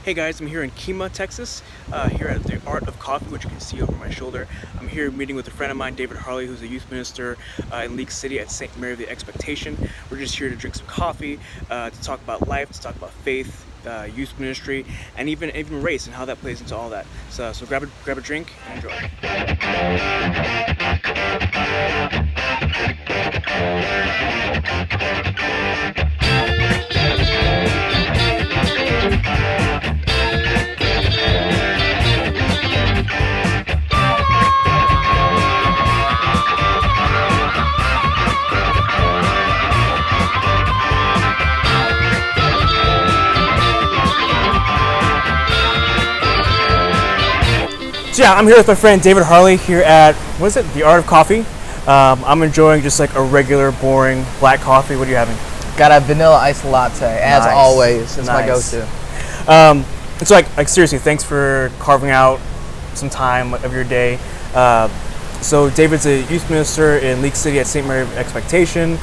Hey guys, I'm here in Kemah, Texas, here at the Art of Coffee, which you can see over my shoulder. I'm here meeting with a friend of mine, David Harley, who's a youth minister in League City at St. Mary of the Expectation. We're just here to drink some coffee, to talk about life, to talk about faith, youth ministry, and even race and how that plays into all that. So grab a drink and enjoy. So yeah, I'm here with my friend David Harley here at, what is it, the Art of Coffee. I'm enjoying just like a regular, boring black coffee. What are you having? Got a vanilla iced latte, as Nice. always. It's my Nice. go-to. It's like seriously, thanks for carving out some time of your day. So David's a youth minister in League City at St. Mary of Expectation.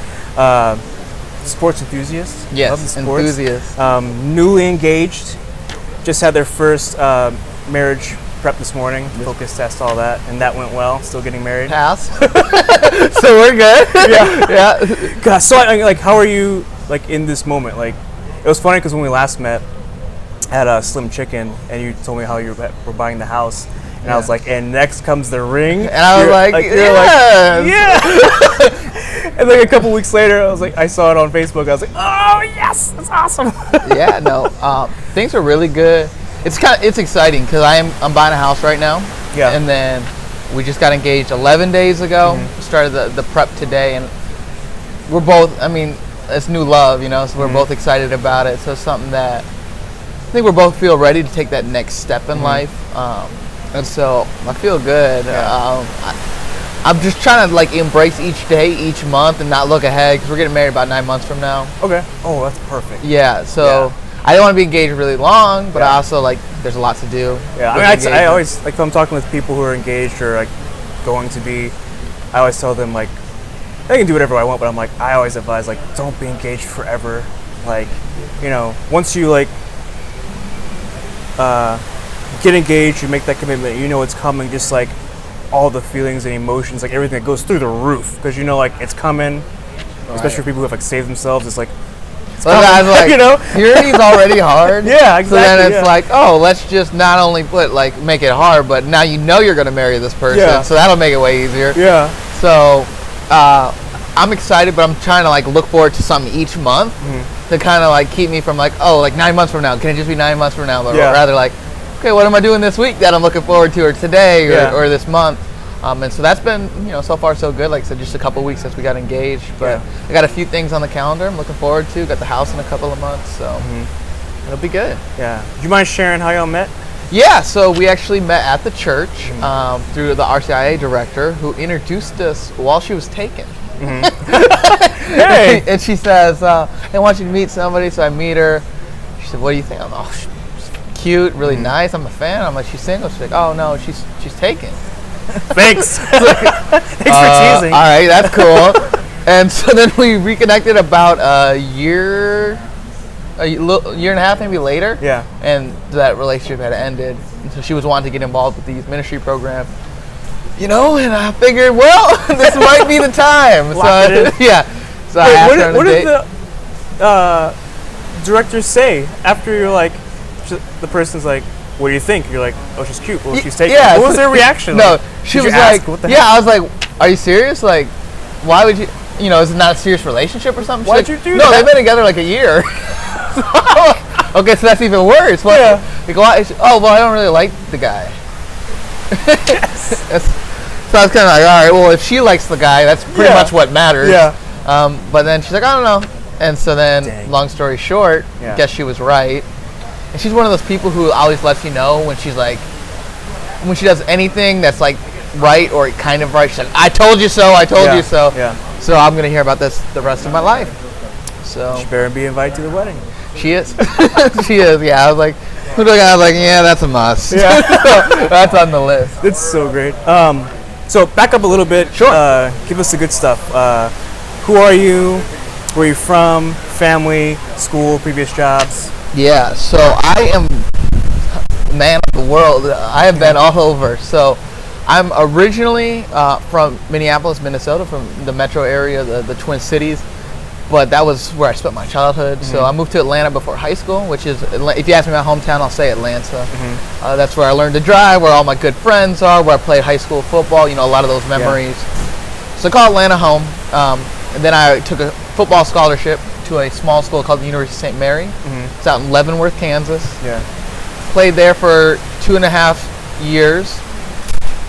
Sports enthusiast. Yes, Love the sports. enthusiast. Newly engaged. Just had their first marriage prep this morning. Focus test, all that, and that went well. Still getting married. Pass. So we're good. Yeah. Yeah. God, so like, how are you like in this moment? Like, it was funny because when we last met at Slim Chicken, and you told me how you were buying the house, and I was like, and next comes the ring, And I was like, you're yes. yeah. And like a couple weeks later, I was like, I saw it on Facebook. I was like, oh yes, that's awesome. Yeah, no. Things are really good. It's exciting because I'm buying a house right now. Yeah. And then we just got engaged 11 days ago. Started the prep today, and we're both. I mean, it's new love, you know. So we're both excited about it. So it's something that I think we both feel ready to take that next step in life. And so I feel good. Yeah. I'm just trying to like embrace each day, each month, and not look ahead because we're getting married about 9 months from now. Okay. Oh, that's perfect. Yeah. So. Yeah. I don't want to be engaged really long, but I also like there's a lot to do. Yeah, I mean, I always like if I'm talking with people who are engaged or like going to be, I always tell them like they can do whatever I want, but I'm like I always advise like don't be engaged forever. Like, you know, once you like get engaged, you make that commitment, you know it's coming. Just like all the feelings and emotions, like everything that goes through the roof, because you know like it's coming. Especially for people who have like saved themselves, it's like. Well, I was like, you know, purity's already hard. Yeah, exactly. So then it's like, oh, let's just not only make it hard, but now you know you're going to marry this person, Yeah. so that'll make it way easier. Yeah. So I'm excited, but I'm trying to like look forward to something each month to kind of like keep me from like, oh, like 9 months from now, can it just be 9 months from now? But rather like, okay, what am I doing this week that I'm looking forward to, or today, or this month? And so that's been, so far so good. Like I said, just a couple of weeks since we got engaged. But I got a few things on the calendar I'm looking forward to. Got the house in a couple of months, so it'll be good. Yeah. Do you mind sharing how y'all met? Yeah, so we actually met at the church through the RCIA director who introduced us while she was taken. Hey! And she says, I want you to meet somebody. So I meet her. She said, what do you think? I'm like, oh, she's cute, really nice. I'm a fan. I'm like, she's single? She's like, oh, no, she's taken. Thanks. Thanks for teasing. All right, that's cool. And so then we reconnected about a year and a half maybe later. Yeah. And that relationship had ended. And so she was wanting to get involved with the youth ministry program. And I figured, well, this might be the time. Lock it in. Yeah. So I asked her on a what date. did the directors say after you're like, the person's like, what do you think? You're like, oh, she's cute. Well, she's taken. Yeah. What was their reaction? No, Like, she did was you ask, like, what the yeah, heck? I was like, are you serious? Like, why would you, is it not a serious relationship or something? Why'd She's you do no, that? they've been together like a year. Okay, so that's even worse. What? Yeah. Like, why? Oh, well, I don't really like the guy. So I was kind of like, all right, well, if she likes the guy, that's pretty much what matters. Yeah. But then she's like, I don't know. And so then, Dang. long story short, guess she was right. And she's one of those people who always lets you know when she's like, when she does anything that's like right or kind of right. She's like, I told you so, I told you so. Yeah. So I'm going to hear about this the rest of my life. So She better be invited to the wedding. she is. She is, yeah. I was like, yeah, that's a must. Yeah. So that's on the list. It's so great. So back up a little bit. Sure. Give us the good stuff. Who are you? Where are you from? Family, school, previous jobs? Yeah, so I am man of the world. I have been all over. So I'm originally from Minneapolis, Minnesota, from the metro area, the Twin Cities. But that was where I spent my childhood. So I moved to Atlanta before high school, which is, if you ask me my hometown, I'll say Atlanta. That's where I learned to drive, where all my good friends are, where I played high school football, a lot of those memories. So I call Atlanta home. And then I took a football scholarship to a small school called the University of St. Mary. It's out in Leavenworth, Kansas. Played there for 2.5 years.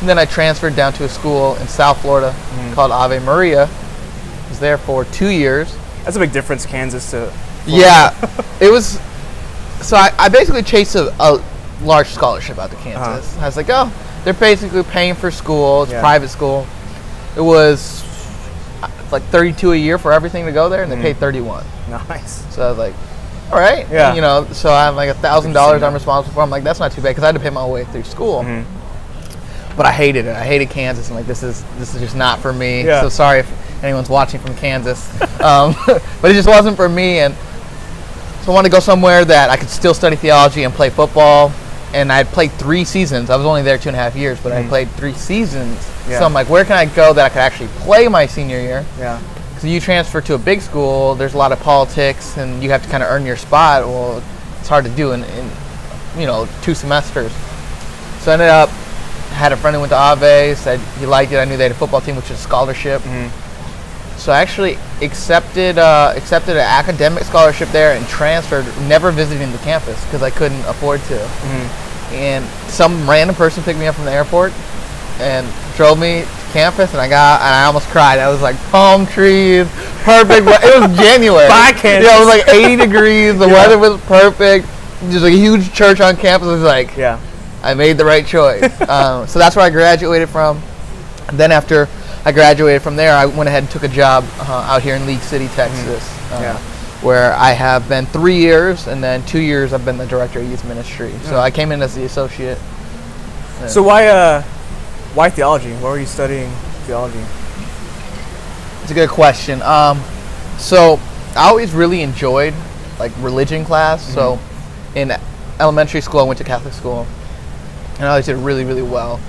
And then I transferred down to a school in South Florida called Ave Maria. Was there for 2 years. That's a big difference, Kansas to Florida. Yeah, it was. So I basically chased a large scholarship out to Kansas. I was like, oh, they're basically paying for school. It's a private school. It was like $32 a year for everything to go there, and they paid $31. Nice. So I was like, all right. Yeah. And, so I'm like $1,000 I'm responsible for. I'm like, that's not too bad because I had to pay my way through school. But I hated it. I hated Kansas. I'm like, this is just not for me. Yeah. So sorry if anyone's watching from Kansas, but it just wasn't for me. And so I wanted to go somewhere that I could still study theology and play football. And I had played 3 seasons. I was only there 2.5 years, but I played 3 seasons. So I'm like, where can I go that I could actually play my senior year? Yeah. Because you transfer to a big school, there's a lot of politics, and you have to kind of earn your spot. Well, it's hard to do in 2 semesters. So I ended up, had a friend who went to Ave, said he liked it. I knew they had a football team, which is a scholarship. So I actually accepted an academic scholarship there and transferred, never visiting the campus because I couldn't afford to. And some random person picked me up from the airport and drove me to campus, and I almost cried. I was like, palm trees, perfect. It was January. Bye, Kansas. Yeah, it was like 80 degrees. The weather was perfect. Just a huge church on campus. It was like, I made the right choice. So that's where I graduated from. And then after I graduated from there, I went ahead and took a job out here in League City, Texas, where I have been 3 years, and then 2 years I've been the director of youth ministry. So I came in as the associate. So why theology? Why were you studying theology? It's a good question. So I always really enjoyed like religion class. So in elementary school, I went to Catholic school, and I always did really, really well.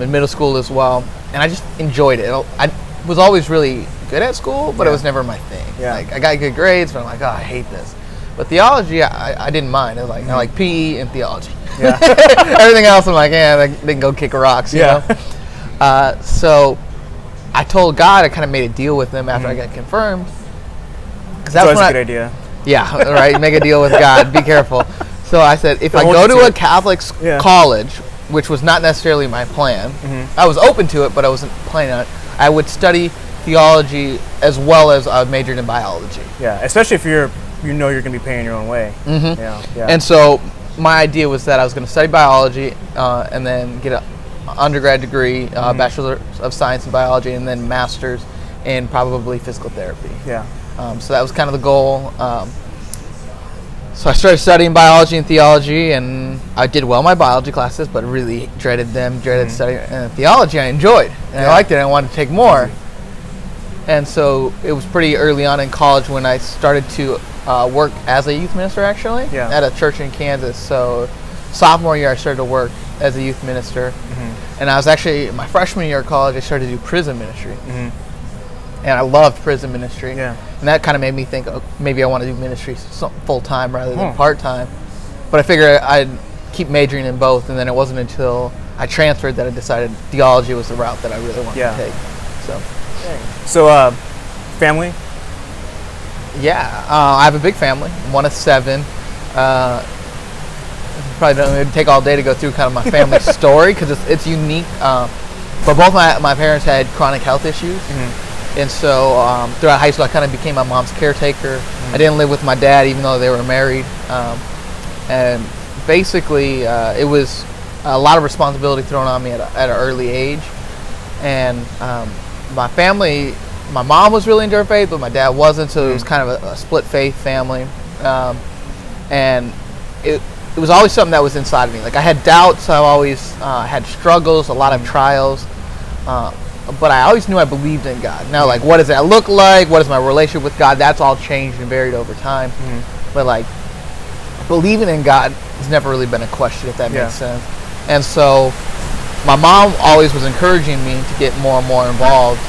In middle school as well, and I just enjoyed it. I was always really good at school, but it was never my thing. Like I got good grades, but I'm like, oh, I hate this. But theology, I didn't mind. I was like, I like PE and theology. Everything else, I'm like, they can go kick rocks. You know? So I told God, I kind of made a deal with him after I got confirmed. Because that's a good idea. Yeah, right. Make a deal with God. Be careful. So I said, if I go to a Catholic college, which was not necessarily my plan, I was open to it, but I wasn't planning on it. I would study theology as well as I majored in biology. Yeah, especially if you're going to be paying your own way. And so my idea was that I was going to study biology and then get an undergrad degree, Bachelor of Science in Biology, and then master's in probably physical therapy. So that was kind of the goal. So I started studying biology and theology, and I did well in my biology classes, but really dreaded studying. And theology I enjoyed, and I liked it, and I wanted to take more. And so it was pretty early on in college when I started to work as a youth minister, actually, at a church in Kansas. So sophomore year, I started to work as a youth minister. And I was actually, my freshman year of college, I started to do prison ministry. And I loved prison ministry. And that kind of made me think, oh, maybe I want to do ministry full-time rather than part-time. But I figured I'd keep majoring in both, and then it wasn't until I transferred that I decided theology was the route that I really wanted to take. So, family? Yeah, I have a big family. I'm one of 7. Probably don't take all day to go through kind of my family story because it's unique. But both my parents had chronic health issues. And so throughout high school, I kind of became my mom's caretaker. I didn't live with my dad, even though they were married. And basically, it was a lot of responsibility thrown on me at an early age. And my family, my mom was really into her faith, but my dad wasn't. So it was kind of a split faith family. And it was always something that was inside of me. Like I had doubts. I always had struggles, a lot of trials. But I always knew I believed in God. Now, like, what does that look like? What is my relationship with God? That's all changed and varied over time. But, like, believing in God has never really been a question, if that makes sense. And so my mom always was encouraging me to get more and more involved.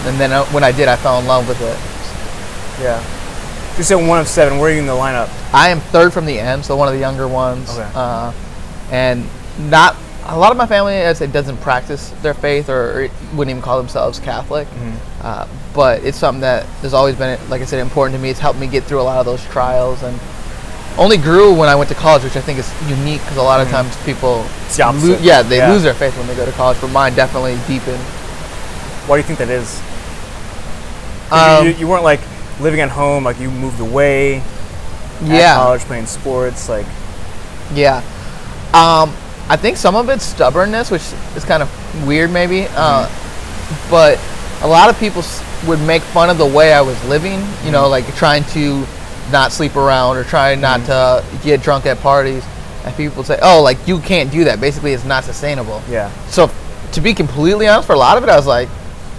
And then when I did, I fell in love with it. Yeah. So you said 1 of 7. Where are you in the lineup? I am 3rd from the end, so one of the younger ones. Okay. And not a lot of my family, I'd say, doesn't practice their faith or wouldn't even call themselves Catholic. But it's something that has always been, like I said, important to me. It's helped me get through a lot of those trials, and only grew when I went to college, which I think is unique because a lot of times people it's the opposite. Lose their faith when they go to college, but mine definitely deepened. Why do you think that is? You weren't like living at home, like you moved away at college, playing sports, like. Yeah. I think some of it's stubbornness, which is kind of weird maybe, but a lot of people would make fun of the way I was living, you know, like trying to not sleep around or trying not to get drunk at parties, and people would say, oh, like you can't do that, basically it's not sustainable. Yeah. So to be completely honest, for a lot of it I was like,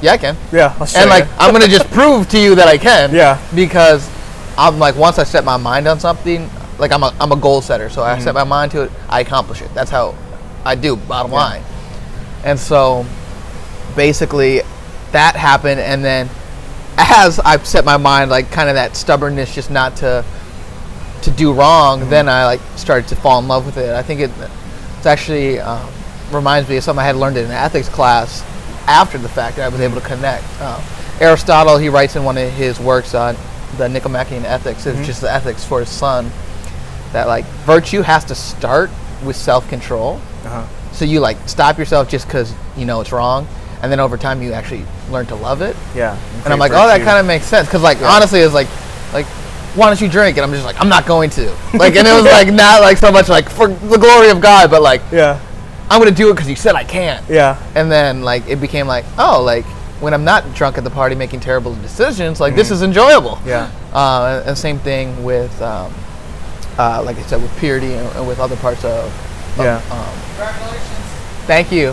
yeah, I can. Yeah, I'll show and like you. I'm gonna just prove to you that I can. Yeah. Because I'm like, once I set my mind on something, like I'm a goal setter, so I set my mind to it, I accomplish it. That's how I do, bottom line. And so basically that happened, and then as I set my mind, like kind of that stubbornness just not to do wrong, then I like started to fall in love with it. I think it's actually reminds me of something I had learned in an ethics class after the fact that I was able to connect. Aristotle, he writes in one of his works on the Nicomachean Ethics, it's just the ethics for his son, that like virtue has to start with self-control. So you like stop yourself just because you know it's wrong, and then over time you actually learn to love it. Yeah. And I'm like, oh, that kind of makes sense, because like honestly it's like why don't you drink? And I'm just like, I'm not going to. Like, and it was like not like so much like for the glory of God, but like I'm gonna do it because you said I can. Yeah. And then like it became like, oh, like when I'm not drunk at the party making terrible decisions, like this is enjoyable. Yeah. And same thing with like I said, with purity and with other parts of Congratulations. Thank you.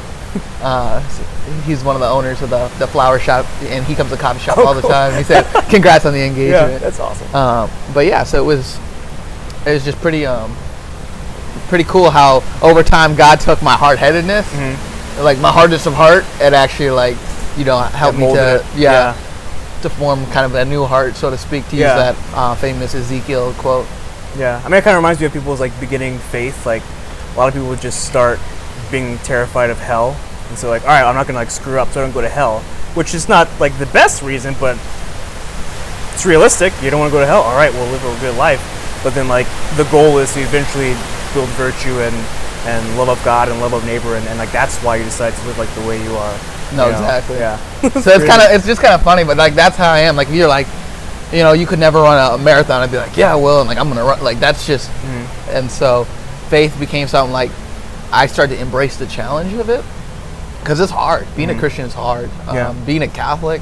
He's one of the owners of the flower shop, and he comes to the coffee shop all the time. He said, congrats on the engagement. Yeah, that's awesome. But yeah, so it was just pretty cool how over time God took my hard-headedness, like my hardness of heart, and actually like, you know, helped me to to form kind of a new heart, so to speak, to use that famous Ezekiel quote. Yeah, I mean, it kind of reminds me of people's like beginning faith. Like a lot of people would just start being terrified of hell, and so like, all right, I'm not gonna like screw up, so I don't go to hell, which is not like the best reason, but it's realistic. You don't want to go to hell. All right, we'll live a good life. But then like the goal is to eventually build virtue and love of God and love of neighbor, and like that's why you decide to live like the way you are. No, you know? exactly. Yeah. So it's just kind of funny, but like that's how I am. Like if you're like, you know, you could never run a marathon, I'd be like, yeah, I will, and like I'm gonna run. Like that's just, and so faith became something like I started to embrace the challenge of it, because it's hard. Being a Christian is hard. Being a Catholic,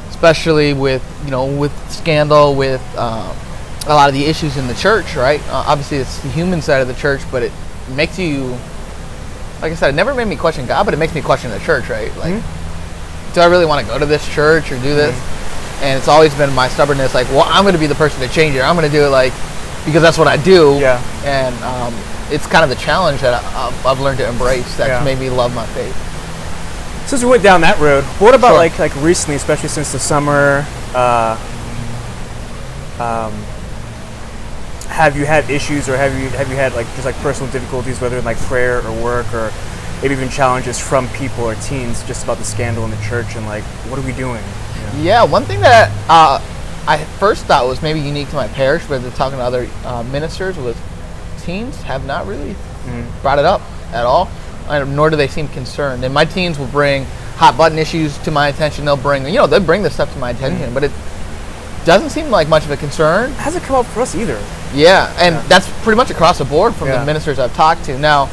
especially with, you know, with scandal, with a lot of the issues in the church, right? Obviously it's the human side of the church, but it makes you, like I said, it never made me question God, but it makes me question the church, right? Like, do I really want to go to this church or do this? And it's always been my stubbornness, like, well, I'm going to be the person to change it. I'm going to do it, like, because that's what I do. Yeah. And it's kind of the challenge that I've learned to embrace that's made me love my faith. Since we went down that road, what about like recently, especially since the summer, have you had issues, or have you had like just like personal difficulties, whether in like prayer or work, or maybe even challenges from people or teens just about the scandal in the church, and like, what are we doing? Yeah, one thing that I first thought was maybe unique to my parish, but talking to other ministers, was teens have not really brought it up at all, nor do they seem concerned. And my teens will bring hot button issues to my attention. They'll bring this stuff to my attention, but it doesn't seem like much of a concern. It hasn't come up for us either. Yeah, and that's pretty much across the board from the ministers I've talked to. Now,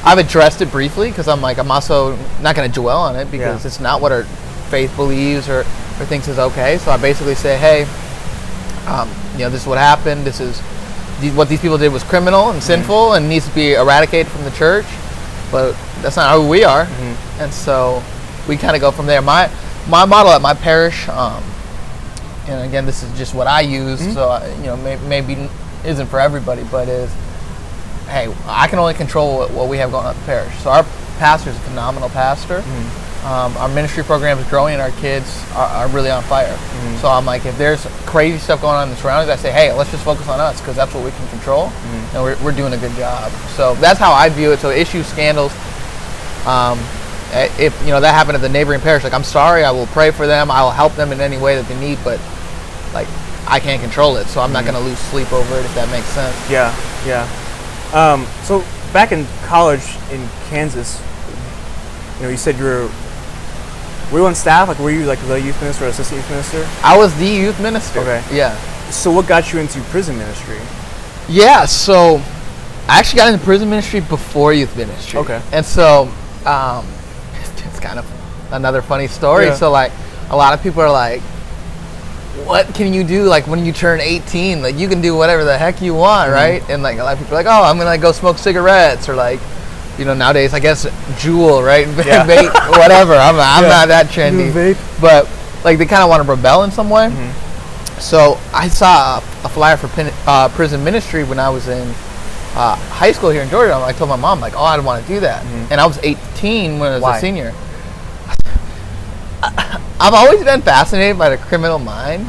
I've addressed it briefly because I'm also not going to dwell on it, because it's not what our faith believes or thinks is okay. So I basically say, hey, you know, this is what happened. This is what these people did was criminal and sinful and needs to be eradicated from the church. But that's not who we are. And so we kind of go from there. My model at my parish, and again, this is just what I use, so you know, maybe isn't for everybody, but is hey, I can only control what we have going on at the parish. So our pastor is a phenomenal pastor. Our ministry program is growing, and our kids are really on fire. So I'm like, if there's crazy stuff going on in the surroundings, I say, hey, let's just focus on us, because that's what we can control, and we're doing a good job. So that's how I view it. So issues, scandals, if that happened at the neighboring parish, like, I'm sorry, I will pray for them, I will help them in any way that they need, but like, I can't control it, so I'm not going to lose sleep over it, if that makes sense. Yeah. So back in college in Kansas, you said were you on staff? Like, were you like the youth minister or assistant youth minister? I was the youth minister. Okay. Yeah. So what got you into prison ministry? Yeah, so I actually got into prison ministry before youth ministry. Okay. And so it's kind of another funny story. Yeah. So like, a lot of people are like, what can you do like when you turn 18? Like, you can do whatever the heck you want, right? And like, a lot of people are like, oh, I'm gonna go smoke cigarettes, or like, nowadays, I guess, Juul, right? Yeah. Vape, whatever. I'm not that trendy. Vape. But like, they kind of want to rebel in some way. So I saw a flyer for prison ministry when I was in high school here in Georgia. I told my mom, like, oh, I don't want to do that. And I was 18 when I was Why? a senior. I've always been fascinated by the criminal mind,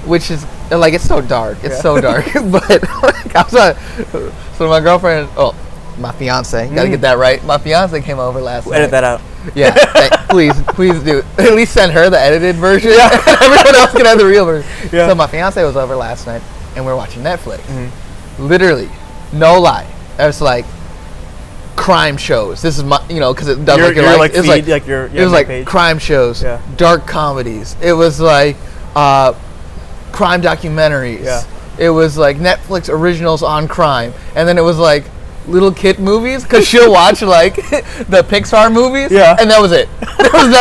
which is like, it's so dark. It's so dark. But like, so my girlfriend, my fiance, gotta get that right. My fiance came over last night. Edit that out. Yeah, please do. At least send her the edited version. Everyone else can have the real version. Yeah. So my fiance was over last night, and we were watching Netflix. Literally, no lie. It was like crime shows. This is my, because it does like your life. It was like page. Crime shows, dark comedies. It was like crime documentaries. Yeah. It was like Netflix originals on crime, and then it was like little kid movies, because she'll watch like the Pixar movies, and that was it.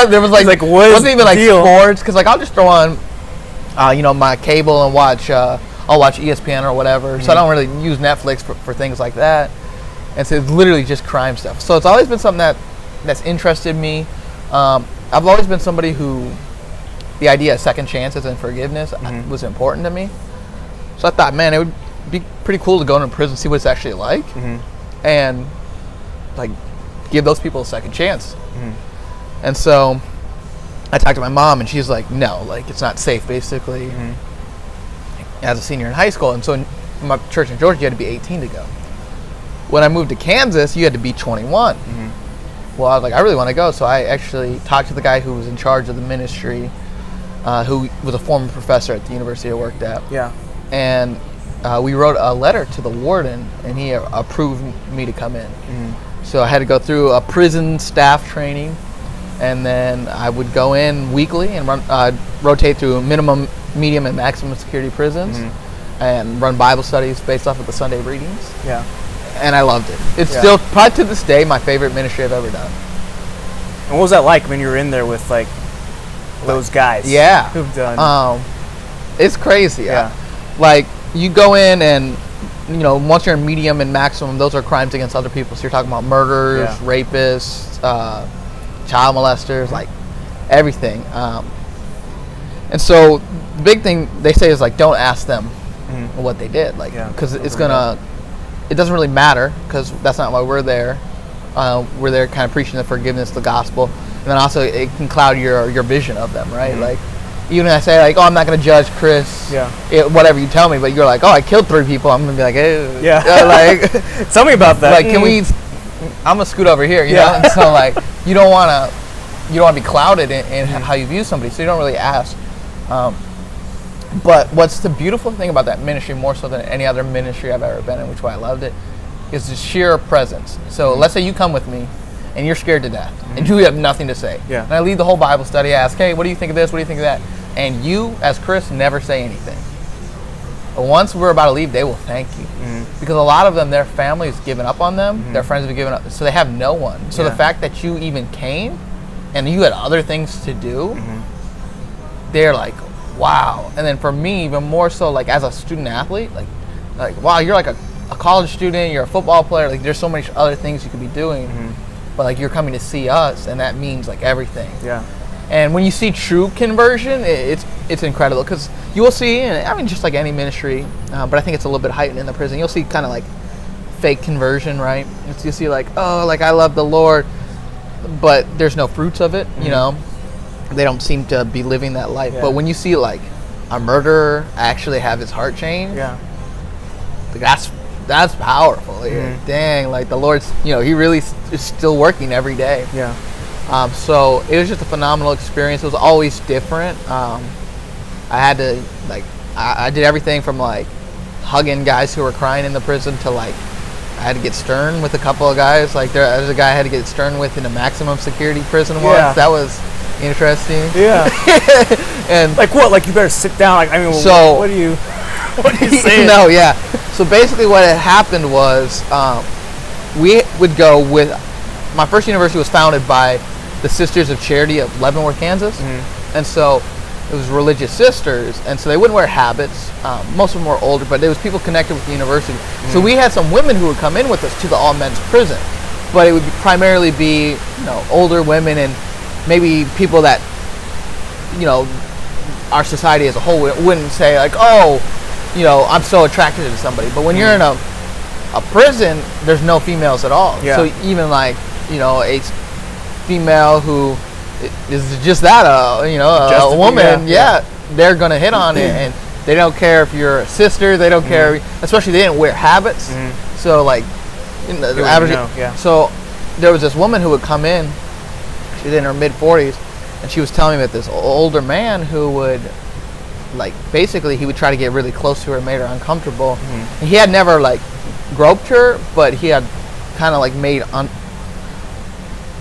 There was like wasn't even like sports, because like, I'll just throw on my cable and watch I'll watch ESPN or whatever. So I don't really use Netflix for things like that. And so it's literally just crime stuff. So it's always been something that's interested me. I've always been somebody who the idea of second chances and forgiveness was important to me. So I thought, man, it would be pretty cool to go into prison, see what it's actually like, and like give those people a second chance. And so I talked to my mom, and she's like, no, like, it's not safe, basically, as a senior in high school. And so in my church in Georgia, you had to be 18 to go. When I moved to Kansas, you had to be 21. Well, I was like, I really want to go. So I actually talked to the guy who was in charge of the ministry, who was a former professor at the university I worked at. Yeah. And we wrote a letter to the warden, and he approved me to come in. So I had to go through a prison staff training, and then I would go in weekly and rotate through minimum, medium, and maximum security prisons, and run Bible studies based off of the Sunday readings. Yeah. And I loved it. It's still, probably to this day, my favorite ministry I've ever done. And what was that like when you were in there with like those guys? Yeah. Who've done? It's crazy. Yeah. Like, you go in, and once you're in medium and maximum, those are crimes against other people. So you're talking about murderers, rapists, child molesters, like everything. And so the big thing they say is like, don't ask them what they did, like, because it doesn't really matter, because that's not why we're there. We're there kind of preaching the forgiveness, the gospel, and then also it can cloud your vision of them, right? Like, even if I say like, oh, I'm not going to judge Chris, whatever you tell me, but you're like, oh, I killed 3 people, I'm going to be like, hey, like, tell me about that. Like, I'm going to scoot over here, you know? And so like, you don't want to be clouded in how you view somebody, so you don't really ask. But what's the beautiful thing about that ministry, more so than any other ministry I've ever been in, which is why I loved it, is the sheer presence. So let's say you come with me, and you're scared to death, and you have nothing to say. Yeah. And I lead the whole Bible study, I ask, hey, what do you think of this? What do you think of that? And you, as Chris, never say anything. But once we're about to leave, they will thank you. Because a lot of them, their family's given up on them, their friends have given up, so they have no one. So the fact that you even came, and you had other things to do, they're like, wow. And then for me, even more so, like, as a student athlete, like wow, you're like a college student, you're a football player, like, there's so many other things you could be doing, but like, you're coming to see us, and that means like everything. Yeah. And when you see true conversion, it's incredible, because you will see, and I mean, just like any ministry, but I think it's a little bit heightened in the prison, you'll see kind of like fake conversion, right? It's, you see like, oh, like I love the Lord, but there's no fruits of it, you know. They don't seem to be living that life. But when you see like a murderer actually have his heart changed, like that's powerful. Like, dang, like the Lord's, you know, he really is still working every day. So it was just a phenomenal experience. It was always different. I had to like, I did everything from like hugging guys who were crying in the prison to like, I had to get stern with a couple of guys. Like there's a guy I had to get stern with in a maximum security prison once. That was interesting. And like what? Like you better sit down. Like I mean, so what do you say? No, So basically, what had happened was we would go with my first university was founded by the Sisters of Charity of Leavenworth, Kansas, and so it was religious sisters, and so they wouldn't wear habits. Most of them were older, but there was people connected with the university. So we had some women who would come in with us to the all men's prison, but it would primarily be, you know, older women and maybe people that, you know, our society as a whole wouldn't say like, oh, you know, I'm so attracted to somebody. But when you're in a prison, there's no females at all. So even like, you know, a female who is just that, you know, a woman, they're gonna hit on it, and they don't care if you're a sister. They don't care, especially they didn't wear habits. So like, in the average, so there was this woman who would come in. She was in her mid-40s, and she was telling me that this older man who would, like, basically he would try to get really close to her, made her uncomfortable. And he had never like groped her, but he had kind of like made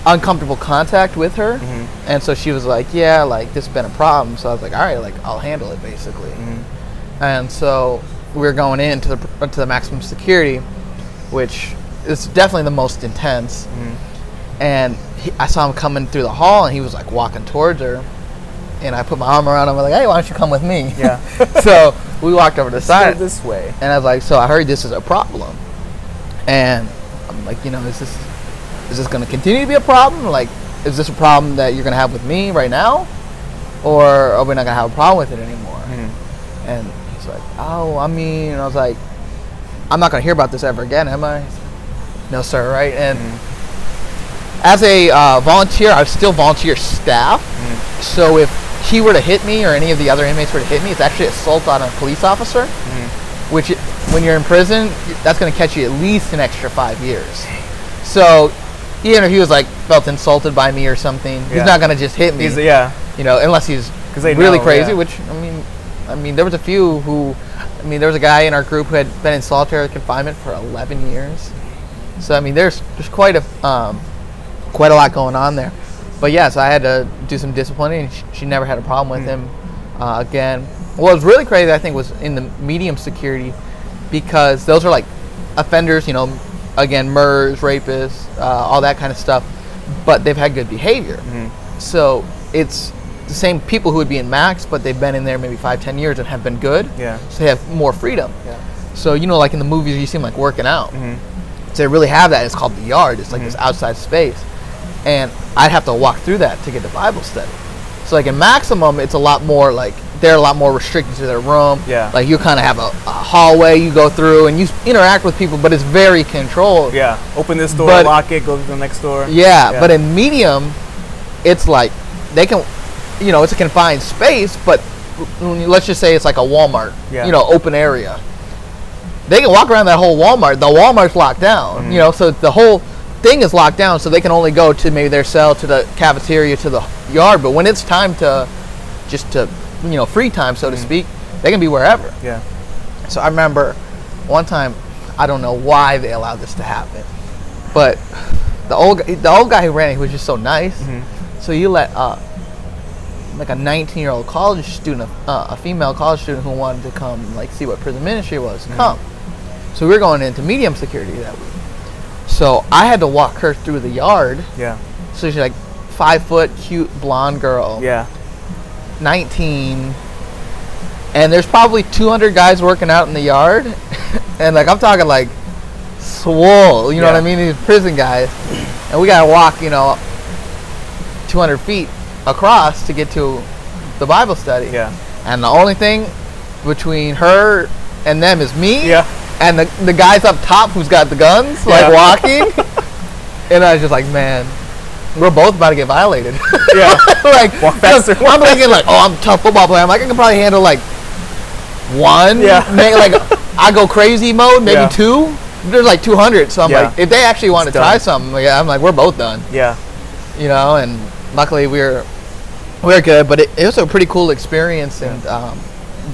uncomfortable contact with her. And so she was like, yeah, like this has been a problem. So I was like, all right, like I'll handle it basically. And so we were going into the maximum security, which is definitely the most intense. And I saw him coming through the hall, and he was like walking towards her, and I put my arm around him. I was like, hey, why don't you come with me? So we walked over to the side. Go this way. And I was like, so I heard this is a problem. And I'm like, you know, is this going to continue to be a problem? Like, is this a problem that you're going to have with me right now? Or are we not going to have a problem with it anymore? And he's like, oh, I mean, and I was like, I'm not going to hear about this ever again, am I? No, sir, right? And as a volunteer, I still volunteer staff. So if he were to hit me or any of the other inmates were to hit me, it's actually assault on a police officer, which when you're in prison, that's going to catch you at least an extra 5 years. So even if he was like felt insulted by me or something, he's not going to just hit me. You know, unless he's really crazy, which I mean, there was a few who, I mean, there was a guy in our group who had been in solitary confinement for 11 years. So I mean, there's quite a lot going on there. But yes, I had to do some disciplining, and she never had a problem with him again. What was really crazy, I think, was in the medium security, because those are like offenders, you know, again, murderers, rapists, all that kind of stuff, but they've had good behavior. So it's the same people who would be in max, but they've been in there maybe 5-10 years and have been good. So they have more freedom. So, you know, like in the movies, you see them like working out. So they really have that. It's called the yard. It's like this outside space. And I'd have to walk through that to get to Bible study. So like in maximum, it's a lot more like, they're a lot more restricted to their room. Like you kind of have a hallway you go through, and you interact with people, but it's very controlled. Open this door, lock it, go to the next door. But in medium, it's like they can, you know, it's a confined space, but let's just say it's like a Walmart, you know, open area. They can walk around that whole Walmart. The Walmart's locked down, you know, so the whole thing is locked down, so they can only go to maybe their cell, to the cafeteria, to the yard. But when it's time to you know, free time, so to speak, they can be wherever. So I remember one time, I don't know why they allowed this to happen, but the old guy who ran it, he was just so nice. So you let like a 19-year-old college student, a female college student who wanted to come like see what prison ministry was, come. So we were going into medium security that week. So I had to walk her through the yard. So she's like 5 foot, cute blonde girl. 19. And there's probably 200 guys working out in the yard. And like I'm talking like swole, you know what I mean? These prison guys. And we gotta walk, you know, 200 feet across to get to the Bible study. And the only thing between her and them is me and the guys up top who's got the guns, like walking, and I was just like, man, we're both about to get violated. Yeah. Like, walk faster. I'm thinking like, oh, I'm a tough football player. I'm like, I can probably handle like one. Yeah. Like, I go crazy mode, maybe Yeah. two. There's like 200, so I'm Yeah. like, if they actually want to try something, like, I'm like, we're both done. Yeah. You know, and luckily we're good, but it was a pretty cool experience, and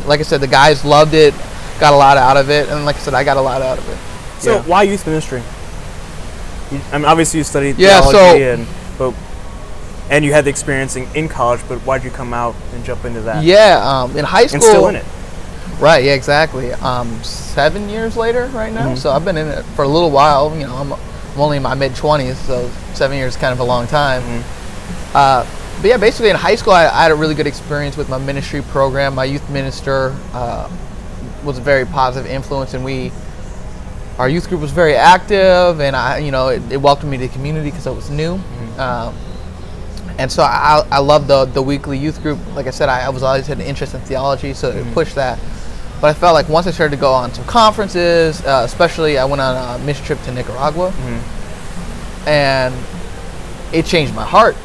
like I said, the guys loved it, got a lot out of it, and like I said, I got a lot out of it. So why youth ministry? I mean, obviously you studied Yeah, theology, and you had the experience in college, but why'd you come out and jump into that? Yeah, in high school. And still in it. Right, yeah, exactly. 7 years later right now, so I've been in it for a little while. You know, I'm only in my mid-20s, so 7 years is kind of a long time. But yeah, basically in high school, I had a really good experience with my ministry program. My youth minister was a very positive influence, and our youth group was very active, and it welcomed me to the community because I was new. And so I loved the weekly youth group. Like I said, I was always had an interest in theology, so it pushed that. But I felt like once I started to go on some conferences, especially I went on a mission trip to Nicaragua, and it changed my heart.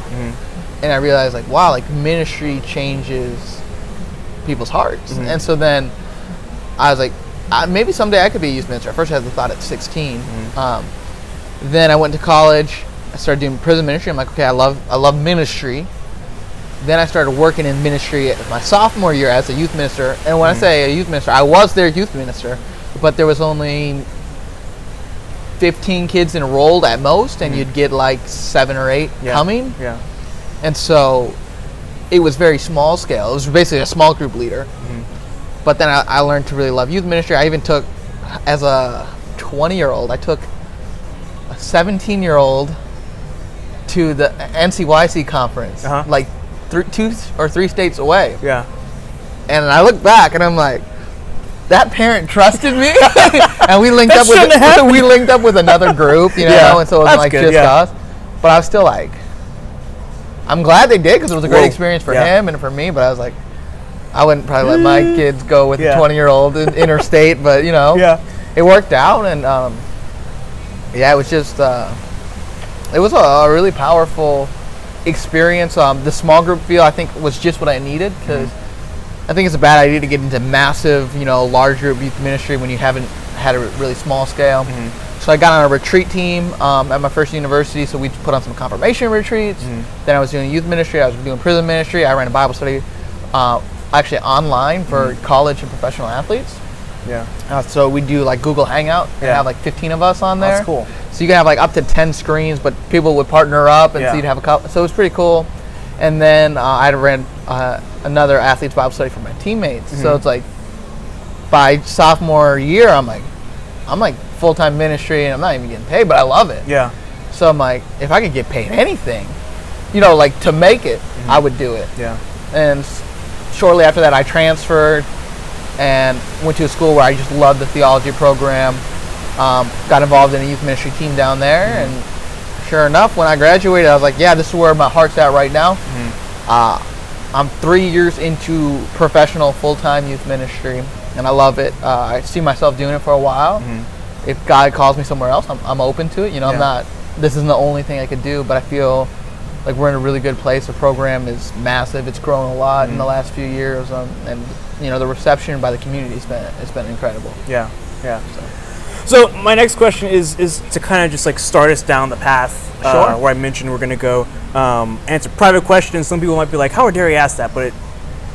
And I realized, like, wow, like ministry changes people's hearts. And so then I was like, maybe someday I could be a youth minister. At first I had the thought at 16. Then I went to college. I started doing prison ministry. I'm like, okay, I love ministry. Then I started working in ministry my sophomore year as a youth minister. And when I say a youth minister, I was their youth minister, but there was only 15 kids enrolled at most, and you'd get like 7 or 8 coming. Yeah. And so it was very small scale. It was basically a small group leader. But then I learned to really love youth ministry. I even took, as a 20-year-old, I took a 17-year-old to the NCYC conference, like 2 or 3 states away. Yeah. And I look back and I'm like, that parent trusted me, and we linked up with another group, you know, and so it was like just us. But I was still like, I'm glad they did because it was a great experience for him and for me. But I was like, I wouldn't probably let my kids go with a 20-year-old interstate, but it worked out, and it was just it was a really powerful experience. The small group feel, I think, was just what I needed, because I think it's a bad idea to get into massive, large group youth ministry when you haven't had a really small scale. So I got on a retreat team at my first university, so we put on some confirmation retreats. Then I was doing youth ministry, I was doing prison ministry, I ran a Bible study actually online for college and professional athletes. So we do like Google Hangout and have like 15 of us on there. That's cool. So you can have like up to 10 screens, but people would partner up, and so you'd have a couple. So it was pretty cool. And then I ran another athletes Bible study for my teammates. So it's like by sophomore year, I'm like full-time ministry, and I'm not even getting paid, but I love it. Yeah. So I'm like, if I could get paid anything, like to make it, I would do it. Yeah. And shortly after that, I transferred and went to a school where I just loved the theology program. Got involved in a youth ministry team down there, and sure enough, when I graduated, I was like, yeah, this is where my heart's at right now. I'm 3 years into professional full-time youth ministry, and I love it. I see myself doing it for a while. If God calls me somewhere else, I'm open to it. I'm not, this isn't the only thing I could do, but I feel like we're in a really good place. The program is massive. It's grown a lot in the last few years, and the reception by the community has been incredible. Yeah. So my next question is to kind of just like start us down the path where I mentioned we're going to go answer private questions. Some people might be like, how dare he ask that? But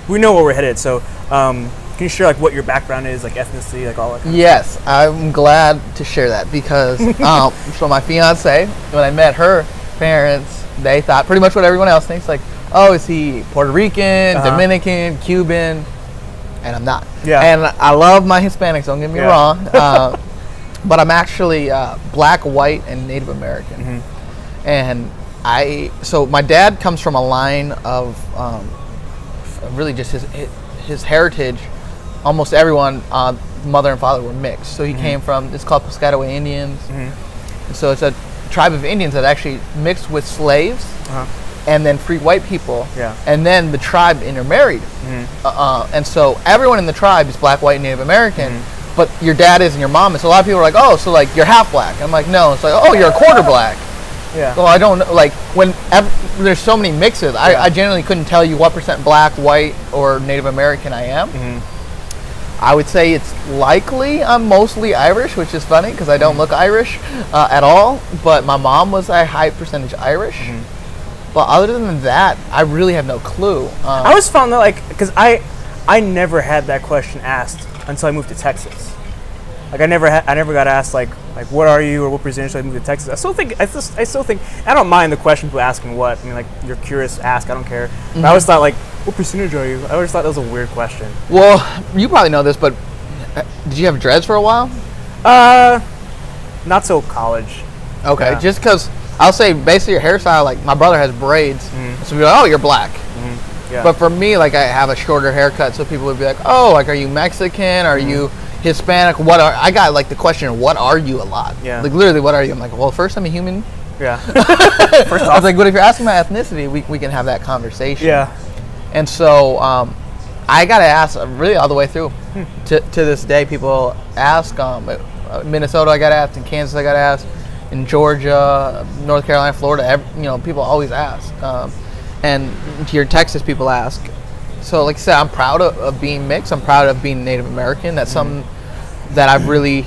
we know where we're headed. So can you share like what your background is, like ethnicity, like all that kind of stuff? Yes, I'm glad to share that, because so my fiance, when I met her parents, they thought pretty much what everyone else thinks, like, oh, is he Puerto Rican, Dominican, Cuban? And I'm not. Yeah. And I love my Hispanics, don't get me wrong. But I'm actually black, white, and Native American. And so my dad comes from a line of really just his heritage. Almost everyone, mother and father, were mixed. So he came from, it's called Piscataway Indians. So it's a tribe of Indians that actually mixed with slaves, and then freed white people, and then the tribe intermarried. And so everyone in the tribe is black, white, and Native American, but your dad is and your mom is. So a lot of people are like, oh, so like you're half black. I'm like, no. It's like, oh, you're a quarter black. Yeah. Well, I don't know. Like there's so many mixes. I generally couldn't tell you what percent black, white, or Native American I am. I would say it's likely I'm mostly Irish, which is funny because I don't look Irish at all. But my mom was a high percentage Irish. But other than that, I really have no clue. I always found that, like, because I never had that question asked until I moved to Texas. Like I never got asked like what are you or what percentage I moved to Texas. I still think I don't mind the question people asking what. I mean, like, you're curious, ask. I don't care. But I always thought, like, what percentage are you? I always thought that was a weird question. Well, you probably know this, but did you have dreads for a while? Not till college. Okay, Yeah. just because I'll say basically your hairstyle, like my brother has braids, so people are like, oh, you're black. Yeah. But for me, like I have a shorter haircut, so people would be like, oh, like are you Mexican? Are you Hispanic? I got like the question, what are you a lot? Yeah. Like literally, what are you? I'm like, well, first I'm a human. Yeah. First off, I was like, but if you're asking my ethnicity, we can have that conversation. Yeah. And so I got to ask really all the way through. To this day, people ask. Minnesota, I got asked. In Kansas, I got asked. In Georgia, North Carolina, Florida, people always ask. And here in Texas, people ask. So like I said, I'm proud of being mixed. I'm proud of being Native American. That's something that I've really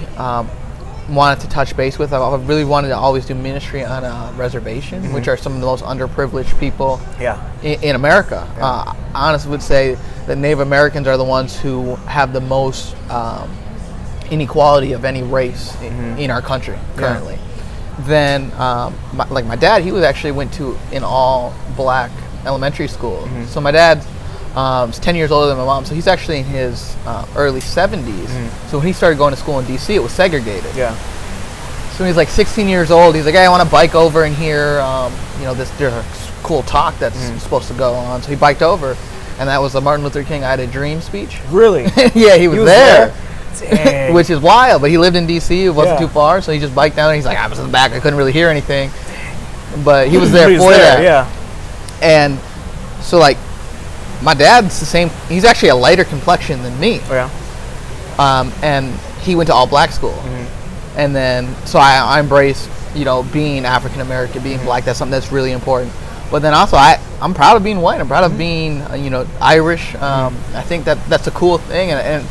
wanted to touch base with. I've really wanted to always do ministry on a reservation, which are some of the most underprivileged people in America. I honestly would say that Native Americans are the ones who have the most inequality of any race in our country currently. Then, my dad, he went to an all-black elementary school. So my dad is 10 years older than my mom, so he's actually in his early 70s. So when he started going to school in D.C., it was segregated. Yeah. So when he's like 16 years old, he's like, hey, I want to bike over and hear, there's a cool talk that's supposed to go on. So he biked over, and that was the Martin Luther King I Had a Dream speech. Really? Yeah, he was there. Dang. Which is wild, but he lived in D.C. It wasn't too far, so he just biked down there. He's like, I was in the back, I couldn't really hear anything, but he was there for that. Yeah. And so, like, my dad's the same. He's actually a lighter complexion than me. Oh, yeah. And he went to all black school, and then so I embraced, being African American, being black. That's something that's really important. But then also, I'm proud of being white. I'm proud of being, Irish. I think that's a cool thing, and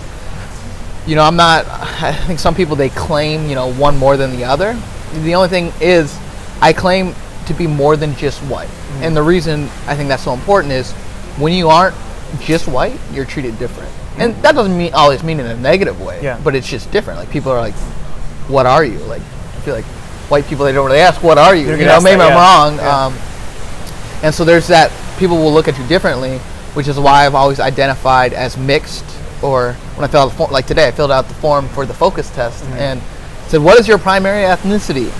I'm not. I think some people, they claim, one more than the other. The only thing is, I claim to be more than just white. And the reason I think that's so important is, when you aren't just white, you're treated different. And that doesn't always mean in a negative way. Yeah. But it's just different. Like, people are like, "What are you?" Like, I feel like white people, they don't really ask, "What are you?" Maybe I'm wrong. Yeah. And so there's that. People will look at you differently, which is why I've always identified as mixed. Or when I filled out the form, like today, I filled out the form for the focus test and said, "What is your primary ethnicity?"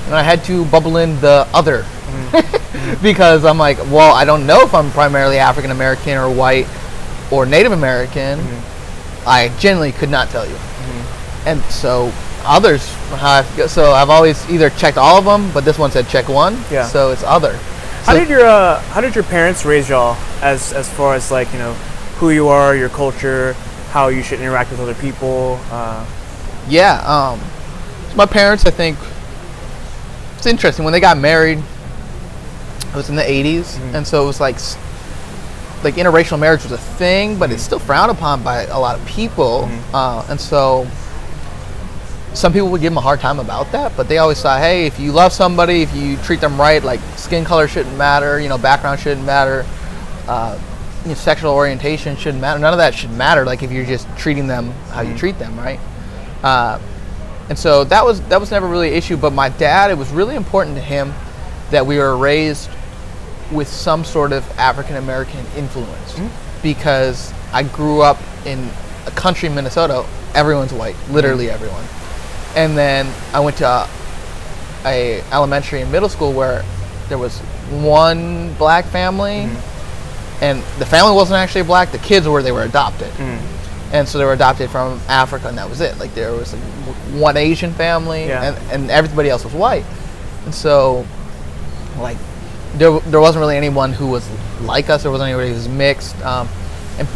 And I had to bubble in the other because I'm like, well, I don't know if I'm primarily African American or white or Native American. I generally could not tell you. And so others, so I've always either checked all of them, but this one said check one. Yeah. So it's other. How did your parents raise y'all as far as, like, who you are, your culture, how you should interact with other people? My parents, I think, it's interesting. When they got married, it was in the 80s, and so it was like interracial marriage was a thing, but it's still frowned upon by a lot of people. And so some people would give them a hard time about that, but they always thought, hey, if you love somebody, if you treat them right, like, skin color shouldn't matter, background shouldn't matter, sexual orientation shouldn't matter. None of that should matter. Like, if you're just treating them how you treat them, right? And so that was never really an issue. But my dad, it was really important to him that we were raised with some sort of African American influence, because I grew up in a country in Minnesota. Everyone's white, literally everyone. And then I went to a elementary and middle school where there was one black family. And the family wasn't actually black. The kids they were adopted. And so they were adopted from Africa, and that was it. Like, there was one Asian family, and everybody else was white. And so, like, there wasn't really anyone who was like us. There wasn't anybody who was mixed. And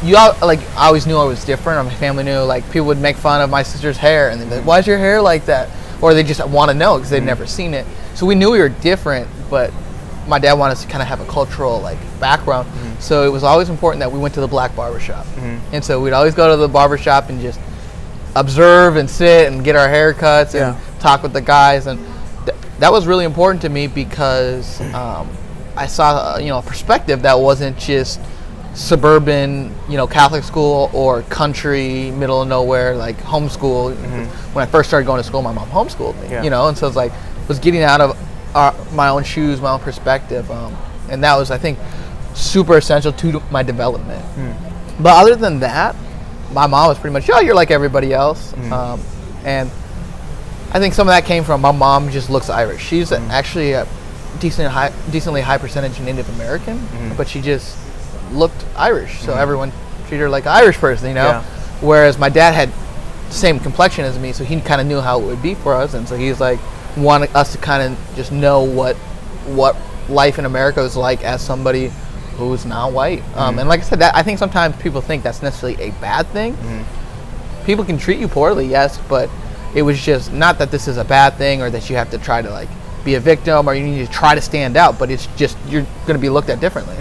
like I always knew I was different, or my family knew. Like people would make fun of my sister's hair, and they'd be like, "Why's your hair like that?" Or they just want to know because they'd never seen it. So we knew we were different, but my dad wanted us to kind of have a cultural like background. So it was always important that we went to the black barbershop. And so we'd always go to the barbershop and just observe and sit and get our haircuts and talk with the guys. And that was really important to me because I saw a perspective that wasn't just suburban, Catholic school or country, middle of nowhere, like homeschool. When I first started going to school, my mom homeschooled me, and so it's like was getting out of my own shoes, my own perspective, and that was, I think, super essential to my development. But other than that, my mom was pretty much, you're like everybody else, and I think some of that came from my mom just looks Irish. She's actually a decently high percentage Native American, but she just looked Irish, so everyone treated her like an Irish person, whereas my dad had the same complexion as me, so he kind of knew how it would be for us, and so he's like wanted us to kind of just know what life in America is like as somebody who's not white. And like I said, I think sometimes people think that's necessarily a bad thing. People can treat you poorly, yes, but it was just not that this is a bad thing or that you have to try to like be a victim or you need to try to stand out, but it's just you're going to be looked at differently.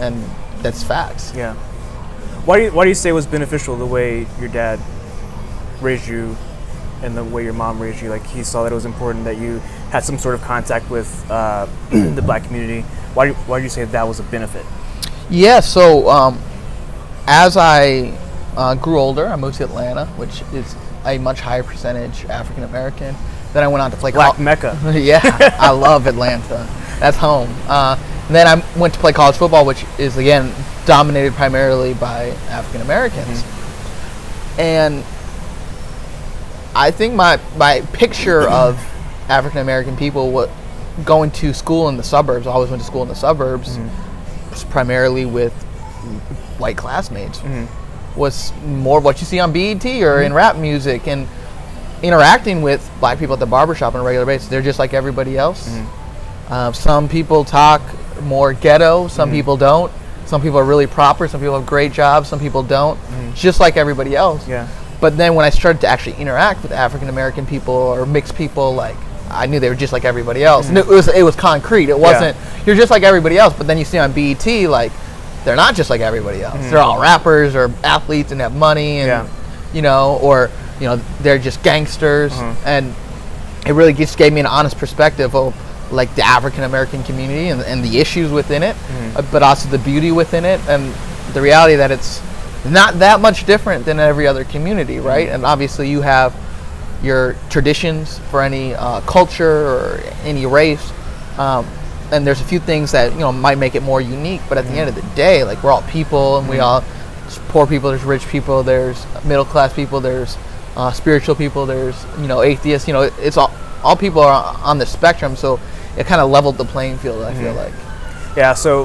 And that's facts. Yeah. Why do you say it was beneficial the way your dad raised you and the way your mom raised you? Like he saw that it was important that you had some sort of contact with the black community. Why do you say that was a benefit? Yeah. So as I grew older, I moved to Atlanta, which is a much higher percentage African American. Then I went on to play Black Mecca. Yeah, I love Atlanta. That's home. Then I went to play college football, which is, again, dominated primarily by African Americans. And I think my picture of African American people going to school in the suburbs, I always went to school in the suburbs, was primarily with white classmates, was more of what you see on BET or in rap music, and interacting with black people at the barbershop on a regular basis. They're just like everybody else. Some people talk more ghetto, some people don't. Some people are really proper, some people have great jobs, some people don't. Just like everybody else. But then when I started to actually interact with African American people or mixed people, like I knew they were just like everybody else. And it was concrete. It wasn't you're just like everybody else, but then you see on BET like they're not just like everybody else. They're all rappers or athletes and have money and or they're just gangsters, and it really just gave me an honest perspective of like the African American community and the issues within it, but also the beauty within it, and the reality that it's not that much different than every other community, right? And obviously you have your traditions for any culture or any race, and there's a few things that might make it more unique, but at the end of the day, like we're all people, and we all, there's poor people, there's rich people, there's middle class people, there's spiritual people, there's atheists, it's all people are on the spectrum, so it kind of leveled the playing field, I feel like. Yeah, so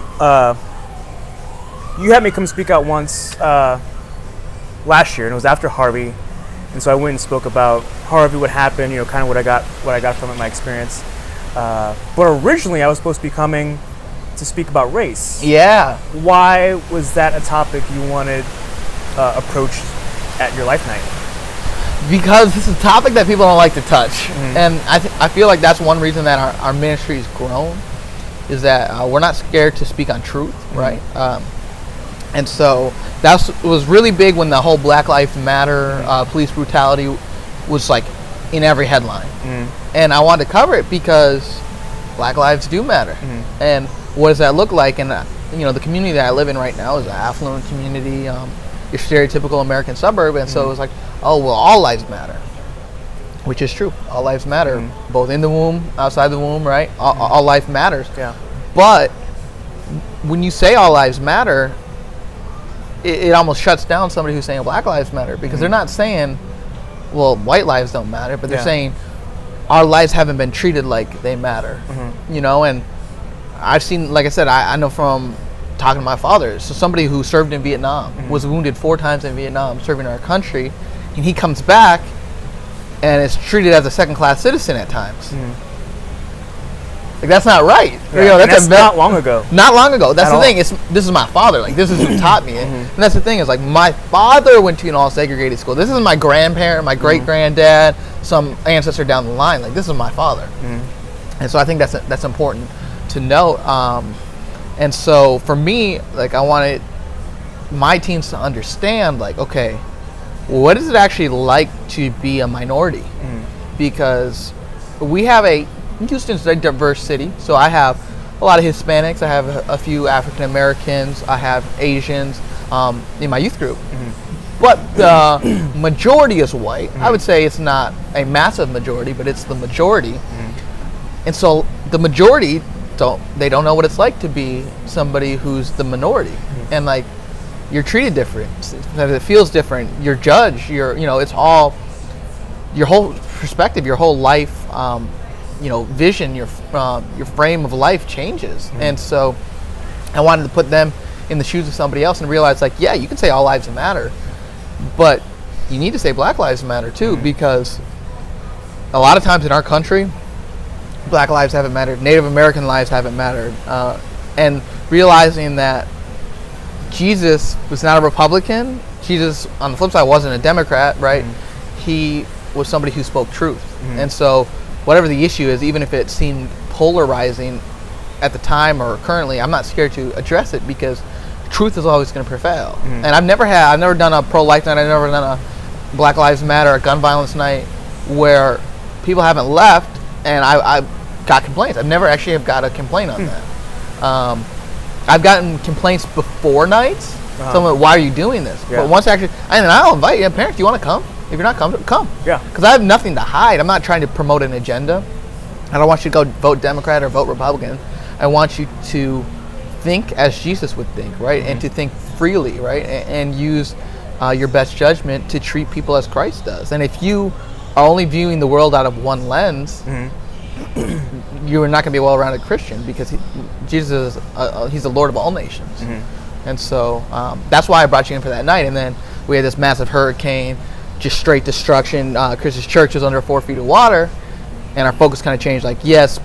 you had me come speak out once last year, and it was after Harvey, and so I went and spoke about Harvey, what happened, kind of what I got from it, my experience. But originally I was supposed to be coming to speak about race. Yeah. Why was that a topic you wanted approached at your Life Night? Because it's a topic that people don't like to touch, and I feel like that's one reason that our ministry's grown, is that we're not scared to speak on truth, right? And so that was really big when the whole Black Lives Matter, police brutality was like in every headline, and I wanted to cover it because Black lives do matter, and what does that look like? And the community that I live in right now is an affluent community, your stereotypical American suburb, and so it was like, oh well, all lives matter, which is true. All lives matter, both in the womb, outside the womb, right? All life matters. Yeah. But when you say all lives matter, it almost shuts down somebody who's saying Black lives matter, because they're not saying, well, white lives don't matter, but they're saying our lives haven't been treated like they matter. And I've seen, like I said, I know from talking to my father, so somebody who served in Vietnam, was wounded 4 times in Vietnam, serving our country, and he comes back and is treated as a second-class citizen at times. Like, that's not right. Yeah. That's not long ago. Not long ago. That's At the thing. all. This is my father. Like, this is who taught me. And that's the thing is, like, my father went to an all segregated school. This is my grandparent, my great granddad, some ancestor down the line. Like, this is my father. And so I think that's important to note. And so for me, like, I wanted my teens to understand, like, okay, what is it actually like to be a minority? Because we have Houston's a diverse city, so I have a lot of Hispanics, I have a few African Americans, I have Asians in my youth group. But the majority is white. I would say it's not a massive majority, but it's the majority. And so the majority don't know what it's like to be somebody who's the minority. And like, you're treated different. It feels different. You're judged. It's all your whole perspective, your whole life, vision, your frame of life changes. And so I wanted to put them in the shoes of somebody else and realize, like, yeah, you can say all lives matter, but you need to say Black Lives Matter too, because a lot of times in our country, Black lives haven't mattered, Native American lives haven't mattered, and realizing that Jesus was not a Republican. Jesus, on the flip side, wasn't a Democrat, right? He was somebody who spoke truth. And so whatever the issue is, even if it seemed polarizing at the time or currently, I'm not scared to address it, because truth is always going to prevail. And I've never done a pro-life night, I've never done a Black Lives Matter, a gun violence night, where people haven't left and I got complaints. I've never actually have got a complaint on that. I've gotten complaints before nights. Someone, why are you doing this? But once I'll invite you. Parents, do you want to come? If you're not coming, come. Yeah. Because I have nothing to hide. I'm not trying to promote an agenda. I don't want you to go vote Democrat or vote Republican. I want you to think as Jesus would think, right? And to think freely, right? And use your best judgment to treat people as Christ does. And if you are only viewing the world out of one lens, you are not going to be a well-rounded Christian, because Jesus is he's the Lord of all nations. And so that's why I brought you in for that night. And then we had this massive hurricane, just straight destruction. Chris's church was under 4 feet of water, and our focus kind of changed. Like, yes,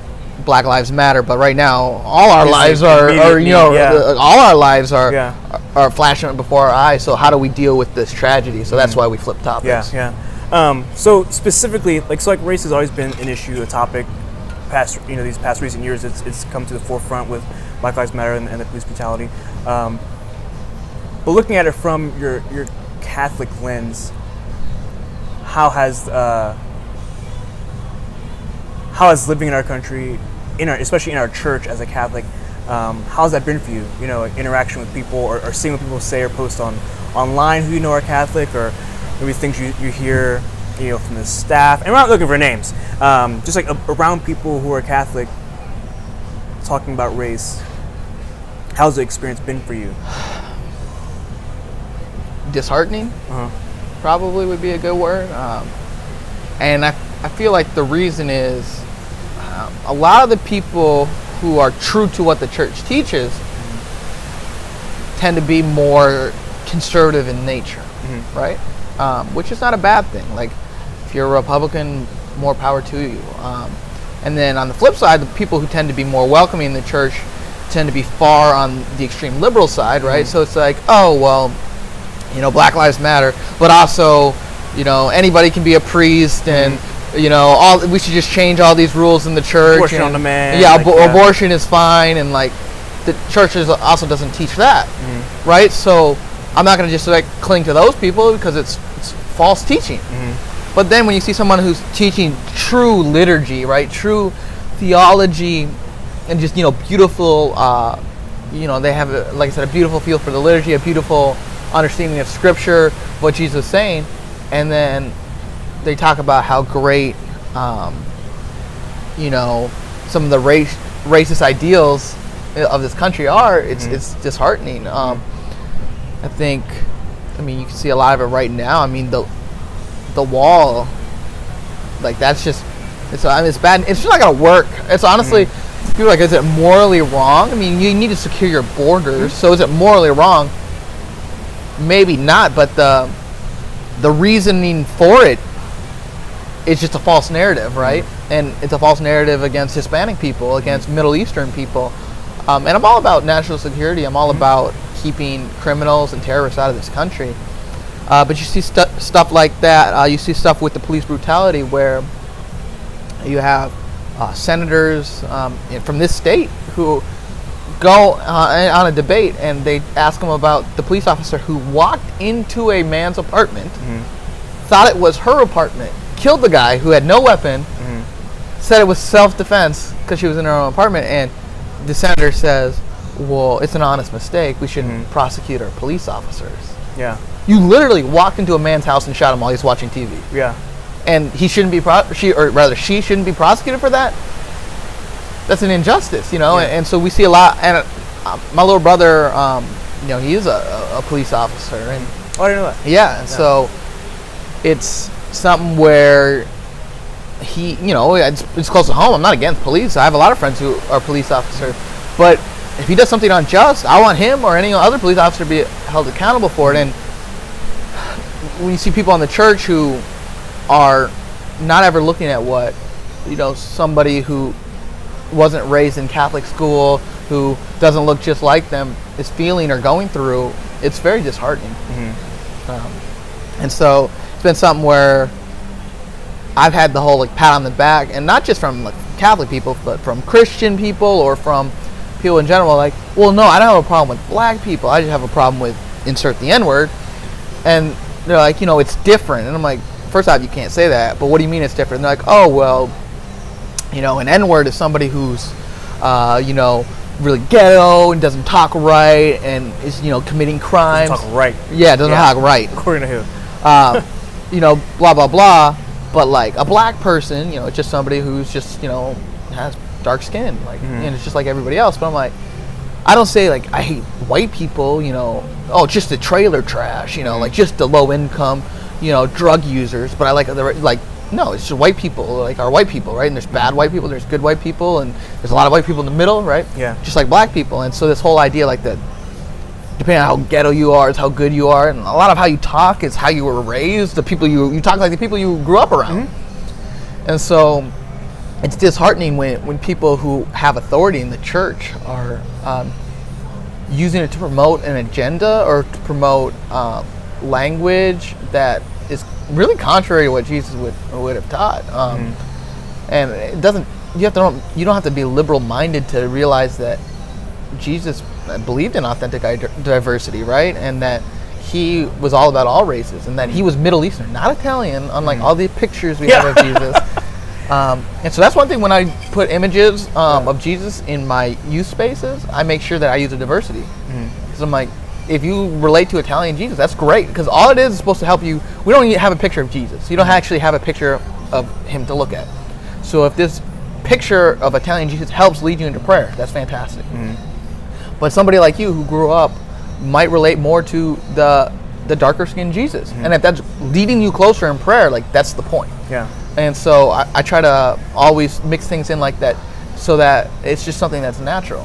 Black Lives Matter, but right now all our lives are all our lives are flashing before our eyes. So how do we deal with this tragedy? So that's why we flipped topics. So specifically, like race has always been an issue, a topic. These past recent years, it's come to the forefront with Black Lives Matter and the police brutality. But looking at it from your Catholic lens, how has living in our country, especially in our church as a Catholic, how has that been for you? Interaction with people, or seeing what people say or post online who are Catholic, or maybe things you hear from the staff. And we're not looking for names, just like around people who are Catholic, talking about race. How's the experience been for you? Disheartening, probably would be a good word. And I feel like the reason is a lot of the people who are true to what the church teaches tend to be more conservative in nature, right? Which is not a bad thing. Like, if you're a Republican, more power to you. And then on the flip side, the people who tend to be more welcoming in the church tend to be far on the extreme liberal side, right? So it's like, oh, well, Black Lives Matter, but also, anybody can be a priest, and we should just change all these rules in the church. Abortion on demand. Yeah, abortion is fine, and like the church also doesn't teach that, right? So I'm not going to just cling to those people, because it's false teaching. But then when you see someone who's teaching true liturgy, right, true theology, and just beautiful, they have, like I said, a beautiful feel for the liturgy, a beautiful understanding of Scripture, what Jesus is saying, and then they talk about how great, some of the racist ideals of this country are. It's disheartening. I think, you can see a lot of it right now. The wall, like, that's just, it's bad. It's just not gonna work. It's honestly, people are like, is it morally wrong? You need to secure your borders. So is it morally wrong? Maybe not, but the reasoning for it it's just a false narrative, right? And it's a false narrative against Hispanic people, against Middle Eastern people. And I'm all about national security. I'm all about keeping criminals and terrorists out of this country. But you see stuff like that. You see stuff with the police brutality where you have senators from this state who go on a debate and they ask them about the police officer who walked into a man's apartment, thought it was her apartment, killed the guy who had no weapon, said it was self-defense because she was in her own apartment, and the senator says, well, it's an honest mistake. We shouldn't prosecute our police officers. Yeah. You literally walked into a man's house and shot him while he's watching TV. Yeah. And he shouldn't be she shouldn't be prosecuted for that. That's an injustice, you know. Yeah. And so we see a lot. And my little brother, you know, he is a police officer, and Oh, I didn't know that. yeah, and so it's something where he, you know, it's close to home. I'm not against police. I have a lot of friends who are police officers, but if he does something unjust, I want him or any other police officer to be held accountable for it. And when you see people in the church who are not ever looking at what, you know, somebody who wasn't raised in Catholic school, who doesn't look just like them, is feeling or going through, it's very disheartening. And so it's been something where I've had the whole like pat on the back, and not just from like Catholic people, but from Christian people or from people in general, like, well, no, I don't have a problem with black people. I just have a problem with insert the N-word. And they're like, you know, it's different. And I'm like, first off, you can't say that. But what do you mean it's different? And they're like, oh, well, you know, an N-word is somebody who's, you know, really ghetto and doesn't talk right and is, you know, committing crimes. Doesn't talk right. Yeah, doesn't talk right. According to who? You know, blah, blah, blah. But like a black person, you know, it's just somebody who's just, you know, has dark skin, like, and it's just like everybody else. But I'm like, I don't say like I hate white people, you know, oh, just the trailer trash, you know, like just the low income, you know, drug users. But I like no, it's just white people, like are white people, right? And there's bad white people, there's good white people, and there's a lot of white people in the middle, right? Yeah. Just like black people. And so this whole idea, like that, depending on how ghetto you are, is how good you are, and a lot of how you talk is how you were raised. The people you talk like the people you grew up around, and so it's disheartening when people who have authority in the church are using it to promote an agenda or to promote language that is really contrary to what Jesus would have taught. And it doesn't. You don't have to be liberal minded to realize that Jesus believed in authentic diversity, right? And that he was all about all races, and that he was Middle Eastern, not Italian, unlike all the pictures we have of Jesus. And so that's one thing when I put images of Jesus in my youth spaces, I make sure that I use a diversity. Because I'm like, if you relate to Italian Jesus, that's great, because all it is supposed to help you. We don't even have a picture of Jesus. You don't actually have a picture of him to look at. So if this picture of Italian Jesus helps lead you into prayer, that's fantastic. But somebody like you who grew up might relate more to the darker skinned Jesus. And if that's leading you closer in prayer, like that's the point. Yeah. And so I try to always mix things in like that so that it's just something that's natural.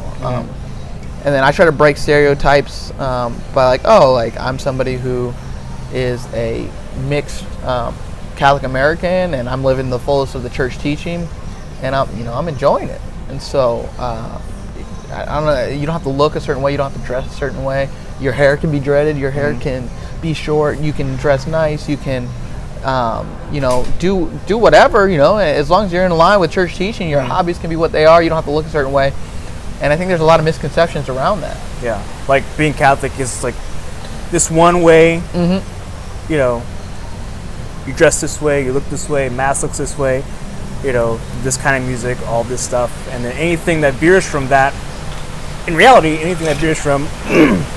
And then I try to break stereotypes by like, oh, like I'm somebody who is a mixed Catholic American, and I'm living the fullest of the church teaching, and I'm enjoying it. And so I don't know, you don't have to look a certain way, you don't have to dress a certain way. Your hair can be dreaded, your hair can be short, you can dress nice, you can do whatever, as long as you're in line with church teaching. Your hobbies can be what they are. You don't have to look a certain way. And I think there's a lot of misconceptions around that. Yeah. Like being Catholic is like this one way, you dress this way, you look this way, Mass looks this way, this kind of music, all this stuff. And then anything that veers from that, in reality, anything that veers from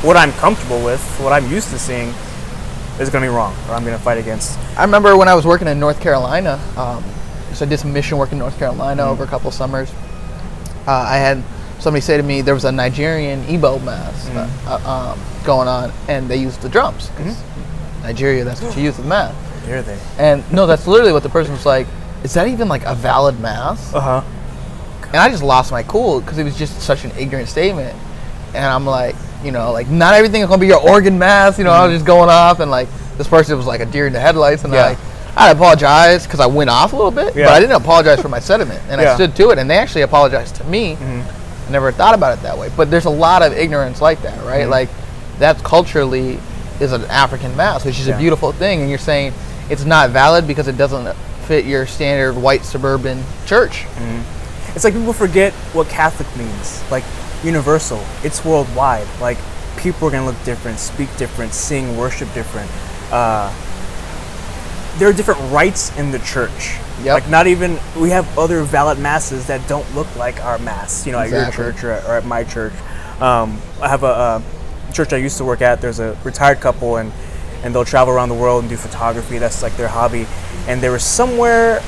what I'm comfortable with, what I'm used to seeing, is going to be wrong, or I'm going to fight against. I remember when I was working in North Carolina, so I did some mission work in North Carolina over a couple summers. I had somebody say to me there was a Nigerian Igbo Mass going on, and they used the drums. Nigeria, that's what you use with Mass. Dare they? And no, that's literally what the person was like, is that even like a valid Mass? And I just lost my cool because it was just such an ignorant statement. And I'm like, like not everything is gonna be your organ Mass. I was just going off, and like this person was like a deer in the headlights, and I apologized because I went off a little bit, but I didn't apologize for my sentiment, and I stood to it, and they actually apologized to me. I never thought about it that way, but there's a lot of ignorance like that, right? Like, that culturally is an African mass, which is a beautiful thing, and you're saying it's not valid because it doesn't fit your standard white suburban church. It's like people forget what Catholic means, like universal. It's worldwide. Like, people are going to look different, speak different, sing, worship different. There are different rites in the church. Like, not even, we have other valid masses that don't look like our mass, you know, at your church or at my church. I have a church I used to work at. There's a retired couple, and they'll travel around the world and do photography. That's like their hobby. And they were somewhere,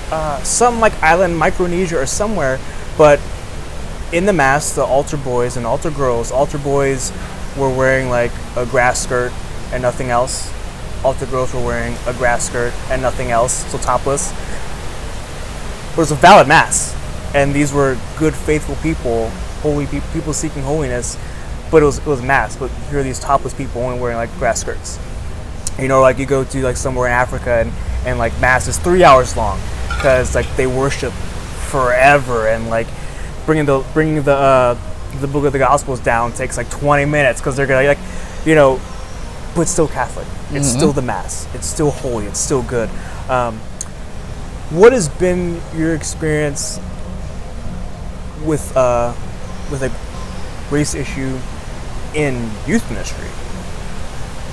some like island, Micronesia or somewhere, but in the mass, the altar boys and altar girls, altar boys were wearing like a grass skirt and nothing else. Altar girls were wearing a grass skirt and nothing else, so topless. It was a valid mass, and these were good, faithful people, holy people seeking holiness. But it was mass. But here are these topless people only wearing like grass skirts. You know, like you go to like somewhere in Africa, and like mass is 3 hours long because like they worship forever, and like bringing the book of the Gospels down takes like 20 minutes because they're gonna like, you know. But it's still Catholic. It's still the Mass. It's still holy. It's still good. What has been your experience with a race issue in youth ministry?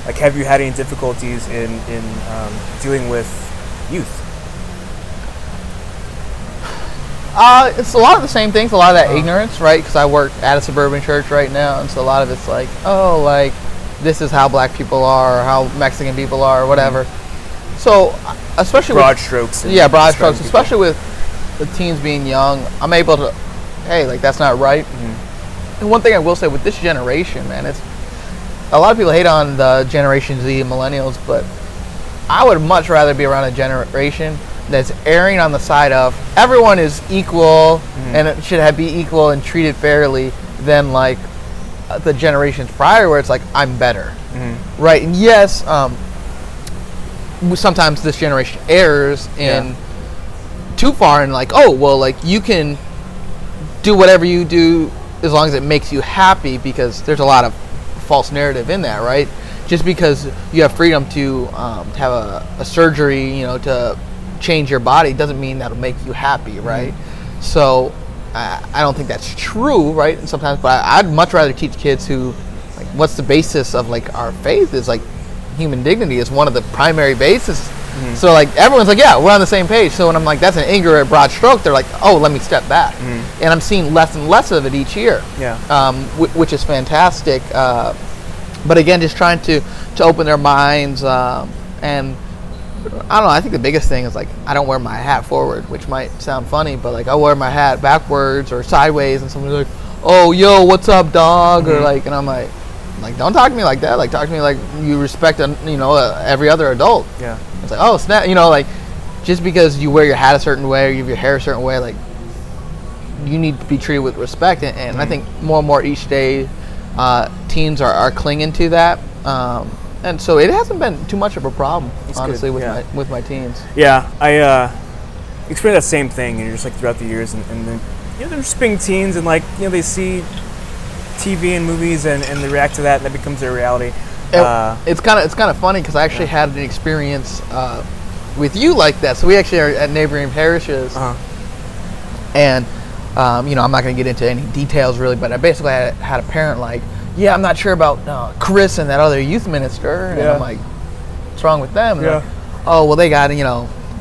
Like, have you had any difficulties in dealing with youth? It's a lot of the same things. A lot of that ignorance, right? Because I work at a suburban church right now, and so a lot of it's like, oh, like, this is how black people are, or how Mexican people are, or whatever. So, especially broad strokes. Broad strokes. Especially with the teens being young, I'm able to, hey, like, that's not right. And one thing I will say with this generation, man, it's a lot of people hate on the Generation Z and millennials, but I would much rather be around a generation that's erring on the side of everyone is equal and it should be equal and treated fairly than like the generations prior where it's like, I'm better, right? And yes, sometimes this generation errs in too far and like, oh, well, like, you can do whatever you do as long as it makes you happy, because there's a lot of false narrative in that, right? Just because you have freedom to have a surgery, you know, to change your body doesn't mean that'll make you happy, right? So I don't think that's true, right? And sometimes, but I'd much rather teach kids who, like, what's the basis of like our faith is like human dignity is one of the primary bases. So like everyone's like, yeah, we're on the same page. So when I'm like, that's an ignorant broad stroke, they're like, oh, let me step back. And I'm seeing less and less of it each year, which is fantastic. But again, just trying to open their minds, and I don't know, I think the biggest thing is like, I don't wear my hat forward, which might sound funny, but like I wear my hat backwards or sideways, and someone's like, oh, yo, what's up, dog? Or like, and I'm like, don't talk to me like that. Like, talk to me like you respect, every other adult. Yeah. It's like, oh, snap, like, just because you wear your hat a certain way or you have your hair a certain way, like, you need to be treated with respect. And I think more and more each day, teens are clinging to that. And so it hasn't been too much of a problem, honestly, with my teens. Yeah, I experienced that same thing, just like throughout the years, and then, they're just being teens, and like, they see TV and movies, and they react to that, and that becomes their reality. It's kind of funny because I actually had an experience with you like that. So we actually are at neighboring parishes, and I'm not going to get into any details really, but I basically had a parent like, yeah, I'm not sure about Chris and that other youth minister, and I'm like, what's wrong with them? And like, oh, well, they got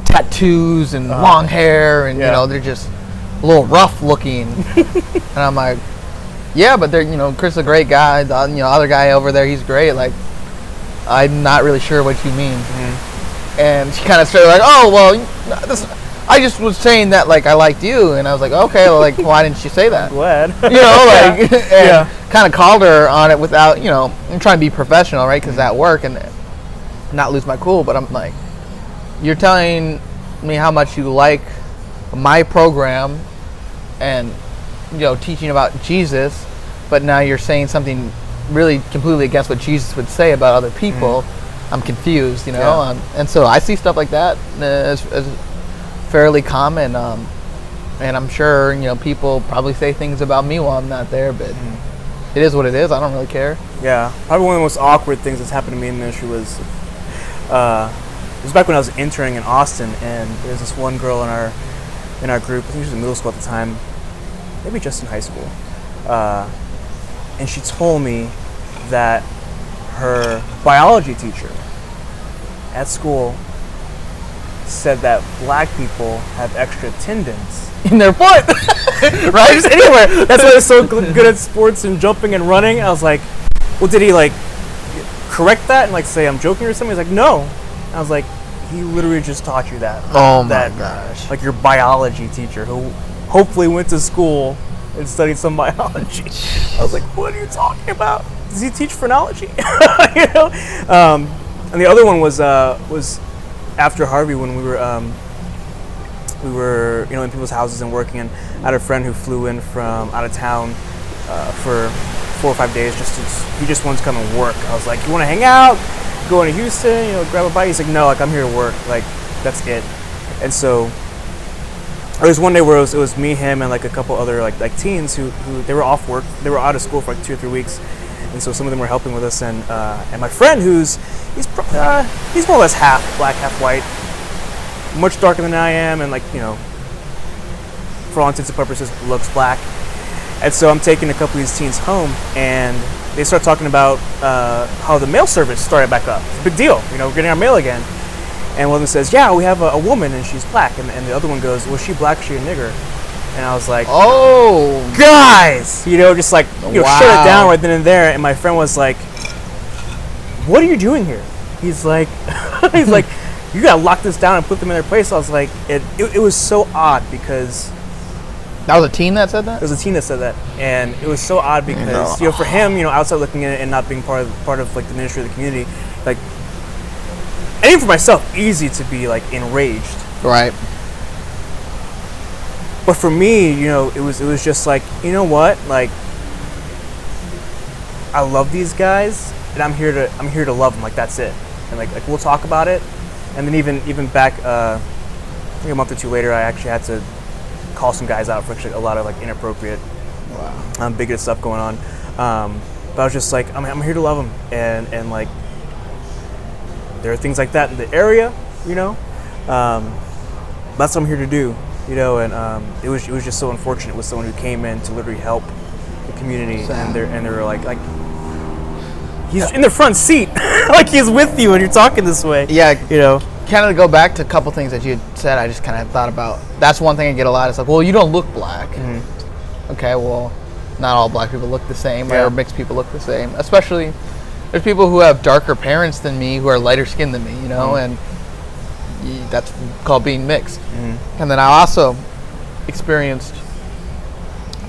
tattoos and long hair, and they're just a little rough looking, and I'm like, yeah, but they're Chris is a great guy. The other guy over there, he's great. Like, I'm not really sure what you mean. And she kind of started like, oh, well, I just was saying that, like, I liked you. And I was like, okay, well, like, why didn't you say that? I'm glad. And kind of called her on it without, I'm trying to be professional, right? Because at work and not lose my cool. But I'm like, you're telling me how much you like my program and, teaching about Jesus, but now you're saying something really completely against what Jesus would say about other people. I'm confused, Yeah. and so I see stuff like that as fairly common, and I'm sure people probably say things about me while I'm not there, but it is what it is. I don't really care. Yeah, probably one of the most awkward things that's happened to me in ministry was it was back when I was interning in Austin, and there was this one girl in our group. I think she was in middle school at the time, maybe just in high school, and she told me that her biology teacher at school said that black people have extra tendons In their foot, right? Just anywhere. That's why they're so good at sports and jumping and running. I was like, well, did he like correct that and like say I'm joking or something? He's like, no. I was like, he literally just taught you that. Oh my gosh. Like your biology teacher who hopefully went to school and studied some biology. I was like, what are you talking about? Does he teach phrenology? And the other one was after Harvey when we were in people's houses and working, and I had a friend who flew in from out of town for 4 or 5 days he just wanted to come and work. I was like, you want to hang out, go into Houston, grab a bite? He's like, no, like I'm here to work, like that's it. And so there was one day where it was me, him, and like a couple other like teens who they were off work, they were out of school for like 2 or 3 weeks, and so some of them were helping with us, and my friend he's more or less half black, half white, much darker than I am, and like for all intents and purposes looks black. And so I'm taking a couple of these teens home, and they start talking about how the mail service started back up. It's a big deal, we're getting our mail again. And one of them says, yeah, we have a woman and she's black. And the other one goes, well, is she black or is she a nigger? And I was like, oh, guys, just like, wow. Shut it down right then and there. And my friend was like, what are you doing here? He's like, you gotta lock this down and put them in their place. I was like, it was so odd because that was a teen that said that? It was a teen that said that, and it was so odd because for him, outside looking at it and not being part of like the ministry of the community, like, and even for myself, easy to be like enraged. Right. But for me, it was just like, what, like, I love these guys, and I'm here to love them. Like that's it, and like we'll talk about it, and then even back, I think a month or two later, I actually had to call some guys out for actually a lot of like inappropriate, bigoted stuff going on. But I was just like, I'm here to love them, and like there are things like that in the area, that's what I'm here to do, and it was just so unfortunate with someone who came in to literally help the community, and they were like he's in the front seat, like he's with you and you're talking this way. Yeah, kind of to go back to a couple things that you had said, I just kind of thought about. That's one thing I get a lot. It's like, well, you don't look black. Mm-hmm. Okay, well, not all black people look the same, right? Or mixed people look the same. Especially, there's people who have darker parents than me who are lighter skinned than me, and that's called being mixed. Mm-hmm. And then I also experienced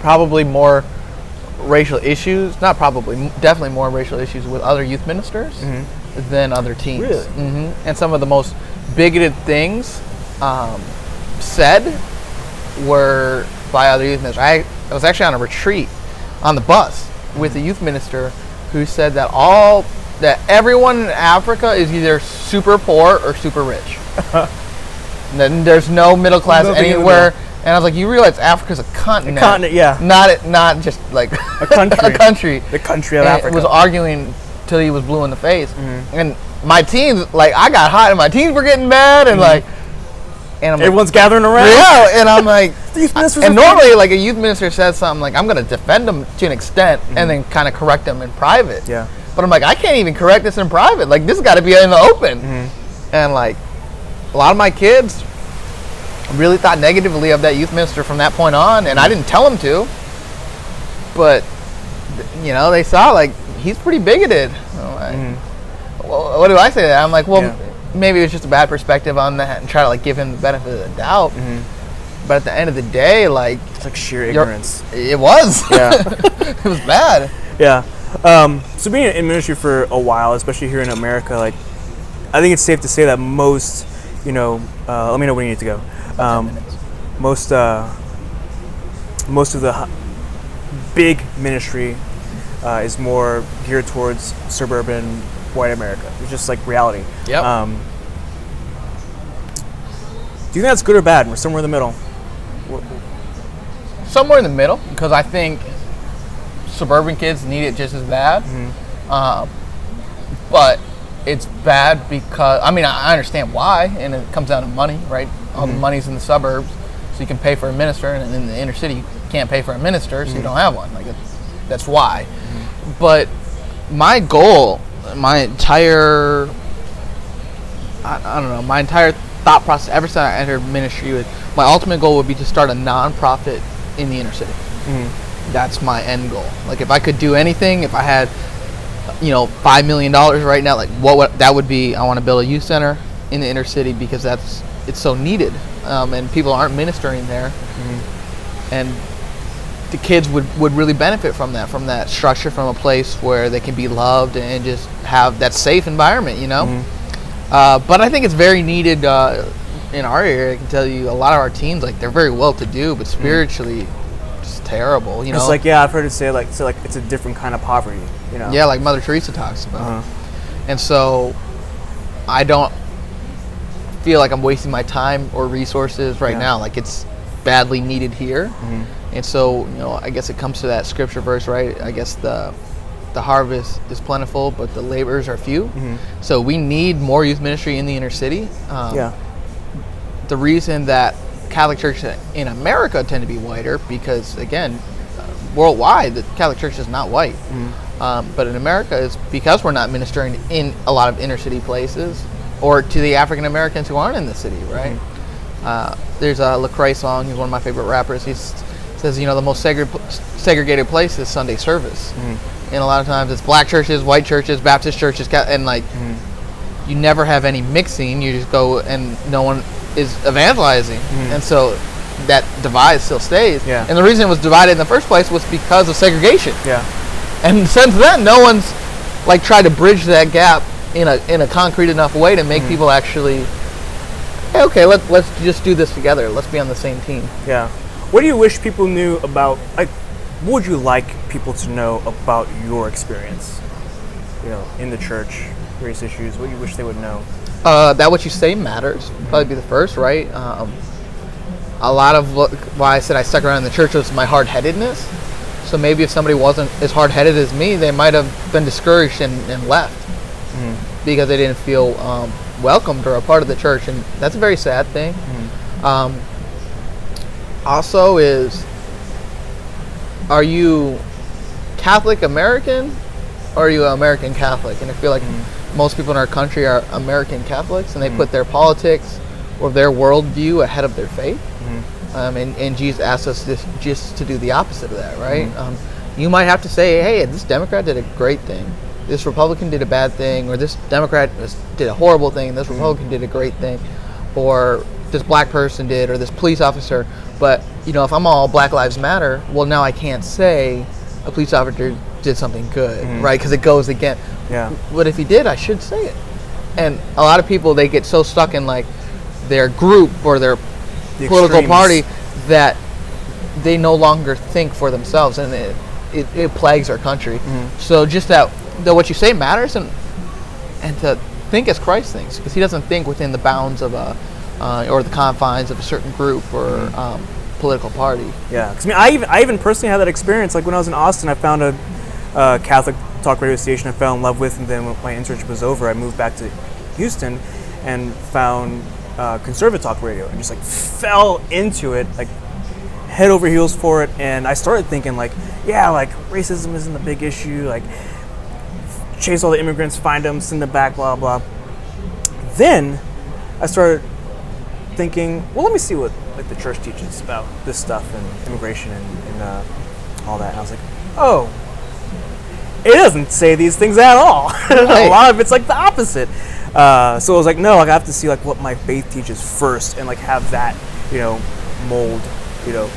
probably more racial issues, definitely more racial issues with other youth ministers than other teens. Really? Mm-hmm. And some of the most bigoted things said were by other youth ministers. I was actually on a retreat on the bus with a youth minister who said that everyone in Africa is either super poor or super rich. And then there's no middle class anywhere. And I was like, you realize Africa's a continent. A continent, yeah. Not just like a country. a country. The country of and Africa. Was arguing till he was blue in the face. Mm-hmm. And my teens, like, I got hot and my teens were getting mad and and I'm everyone's gathering around. Yeah, and I'm like, and normally like a youth minister says something like, I'm gonna defend them to an extent and then kind of correct them in private. Yeah. But I'm like, I can't even correct this in private. Like, this has got to be in the open. And like, a lot of my kids really thought negatively of that youth minister from that point on, and I didn't tell them to. But they saw like he's pretty bigoted. I'm like, well, what do I say to that? I'm like, well, maybe it's just a bad perspective on that, and try to like give him the benefit of the doubt. But at the end of the day, like, it's like sheer ignorance. It was. Yeah. It was bad. Yeah. So being in ministry for a while, especially here in America, like, I think it's safe to say that most, let me know when you need to go. Most of the big ministry is more geared towards suburban white America. It's just like reality. Yep. Do you think that's good or bad? We're somewhere in the middle. Somewhere in the middle, because I think suburban kids need it just as bad. But it's bad because, I mean, I understand why, and it comes down to money, right? All the money's in the suburbs, so you can pay for a minister, and in the inner city, you can't pay for a minister, so you don't have one. Like, that's why. But my goal, my entire, I don't know, my entire thought process ever since I entered ministry, my ultimate goal would be to start a nonprofit in the inner city. That's my end goal. Like, if I could do anything, if I had, $5 million right now, like that would be, I want to build a youth center in the inner city because it's so needed, and people aren't ministering there, and the kids would really benefit from that structure, from a place where they can be loved and just have that safe environment, But I think it's very needed in our area. I can tell you, a lot of our teens, like, they're very well to do, but spiritually just terrible. It's like, I've heard it say like it's a different kind of poverty. Yeah, like Mother Teresa talks about. And so I don't feel like I'm wasting my time or resources right now. Like, it's badly needed here. And so, I guess it comes to that scripture verse, right? I guess the harvest is plentiful, but the laborers are few. So we need more youth ministry in the inner city. The reason that Catholic churches in America tend to be whiter, because, again, worldwide, the Catholic Church is not white. But in America, it's because we're not ministering in a lot of inner city places, or to the African Americans who aren't in the city, right? There's a Lecrae song. He's one of my favorite rappers. He says, the most segregated place is Sunday service. And a lot of times it's black churches, white churches, Baptist churches, and you never have any mixing. You just go and no one is evangelizing. And so that divide still stays. And the reason it was divided in the first place was because of segregation. And since then, no one's tried to bridge that gap in a concrete enough way to make people actually, hey, okay, let's just do this together. Let's be on the same team. What do you wish people knew about, what would you like people to know about your experience, in the church, various issues? What do you wish they would know? That what you say matters. Probably be the first, right? A lot of why I said I stuck around in the church was my hard-headedness. So maybe if somebody wasn't as hard-headed as me, they might have been discouraged and left because they didn't feel welcomed or a part of the church, and that's a very sad thing. Also, are you Catholic American or are you American Catholic? And I feel like most people in our country are American Catholics, and they put their politics or their worldview ahead of their faith. And Jesus asked us just to do the opposite of that, right? You might have to say, hey, this Democrat did a great thing, this Republican did a bad thing, or this Democrat did a horrible thing, and this Republican did a great thing, or this black person did, or this police officer. But, if I'm all Black Lives Matter, well, now I can't say a police officer did something good, right? Because it goes again. But if he did, I should say it. And a lot of people, they get so stuck in their group or their political party that they no longer think for themselves, and it plagues our country. So just that what you say matters, and to think as Christ thinks, because he doesn't think within the bounds of or the confines of a certain group or political party. Because I even personally had that experience. Like when I was in Austin, I found a Catholic talk radio station I fell in love with, and then when my internship was over, I moved back to Houston and found conservative talk radio, and just fell into it, head over heels for it. And I started thinking racism isn't a big issue, chase all the immigrants, find them, send them back, blah blah. Then I started thinking, well, let me see what the church teaches about this stuff and immigration and all that. And I was like, oh, it doesn't say these things at all. A lot of it's the opposite. So I was like, no, I have to see what my faith teaches first, and have that mold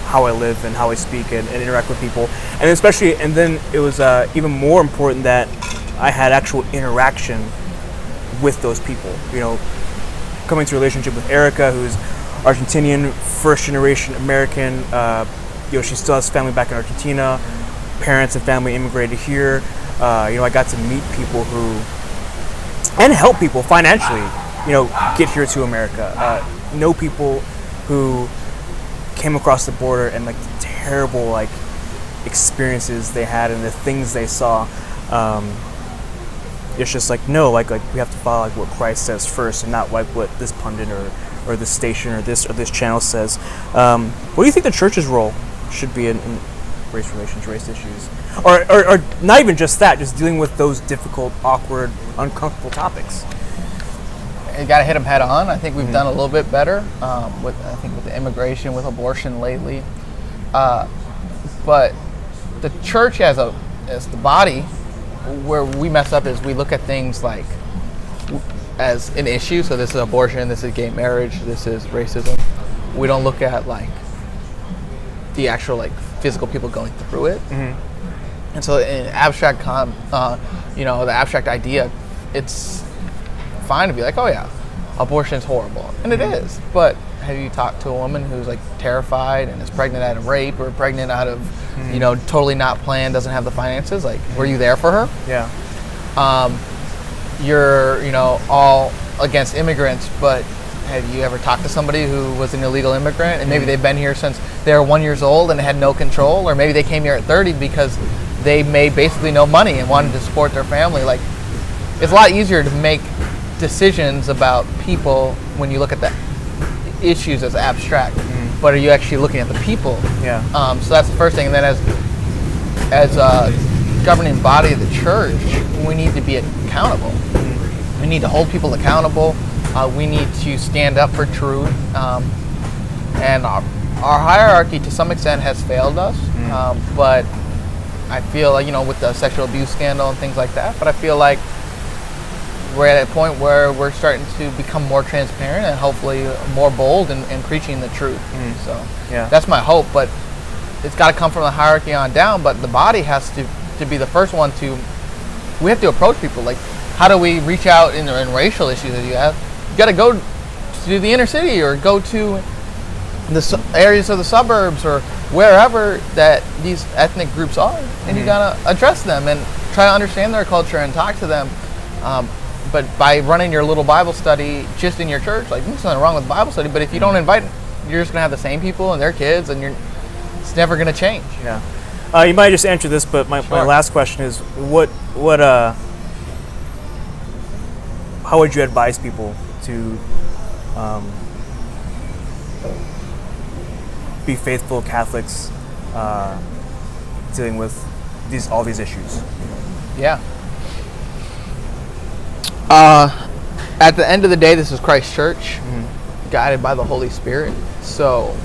how I live and how I speak and interact with people. And especially, and then it was even more important that I had actual interaction with those people. Coming to a relationship with Erica, who's Argentinian, first generation American. She still has family back in Argentina. Parents and family immigrated here. I got to meet people who and help people financially, get here to America. Know people who came across the border and like the terrible like experiences they had and the things they saw. It's just like no, like we have to follow like what Christ says first, and not like what this pundit or this station or this channel says. What do you think the church's role should be in race relations, race issues, or not even just that, just dealing with those difficult, awkward, uncomfortable topics? You got to hit them head on. I think we've done a little bit better with the immigration, with abortion lately, but the church as the body, where we mess up is we look at things like as an issue. So this is abortion, this is gay marriage, this is racism. We don't look at like the actual like physical people going through it. Mm-hmm. And so in abstract the abstract idea, it's fine to be like, oh yeah, abortion is horrible, and it is. But have you talked to a woman who's like terrified and is pregnant out of rape or pregnant out of totally not planned, doesn't have the finances? Like, were you there for her? Yeah. You're all against immigrants, but have you ever talked to somebody who was an illegal immigrant and maybe they've been here since they were 1 year old and had no control, or maybe they came here at 30 because they made basically no money and wanted to support their family? Like, it's a lot easier to make decisions about people when you look at the issues as abstract, but are you actually looking at the people? Yeah. So that's the first thing. And then as a governing body of the church, we need to be accountable. We need to hold people accountable. We need to stand up for truth. And our hierarchy to some extent has failed us, but I feel like, with the sexual abuse scandal and things like that, but I feel like we're at a point where we're starting to become more transparent and hopefully more bold in preaching the truth. So yeah, that's my hope, but it's got to come from the hierarchy on down. But the body has to be the first one we have to approach people. Like, how do we reach out in racial issues that you have? You got to go to the inner city or go to the areas of the suburbs or wherever that these ethnic groups are, and you got to address them and try to understand their culture and talk to them. But by running your little Bible study just in your church, like, there's nothing wrong with Bible study, but if you don't invite, you're just going to have the same people and their kids, and it's never going to change. Yeah. You might just answer this, but my last question is, how would you advise people to be faithful Catholics dealing with all these issues? Yeah. At the end of the day, this is Christ's church, guided by the Holy Spirit. So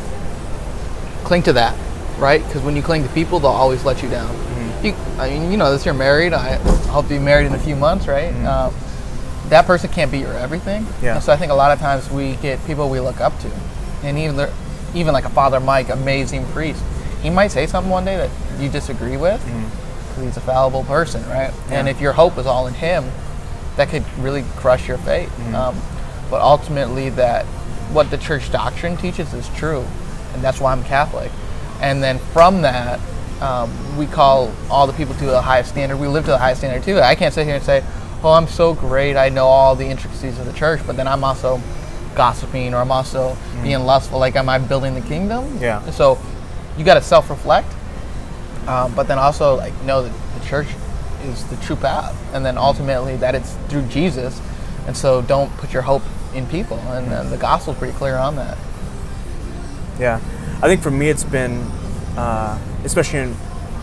cling to that, right? Because when you cling to people, they'll always let you down. This, you're married. I hope to be married in a few months, right? That person can't be your everything. Yeah. And so I think a lot of times we get people we look up to, and even like a Father Mike, amazing priest. He might say something one day that you disagree with, because he's a fallible person, right? Yeah. And if your hope is all in him, that could really crush your faith. But ultimately, that what the church doctrine teaches is true, and that's why I'm Catholic. And then from that, we call all the people to the highest standard. We live to the highest standard too. I can't sit here and say, oh, I'm so great, I know all the intricacies of the church, but then I'm also gossiping, or I'm also being lustful. Like, am I building the kingdom? Yeah. So you got to self-reflect, but then also like know that the church is the true path, and then ultimately that it's through Jesus, and so don't put your hope in people, and the gospel's pretty clear on that. Yeah, I think for me it's been, especially in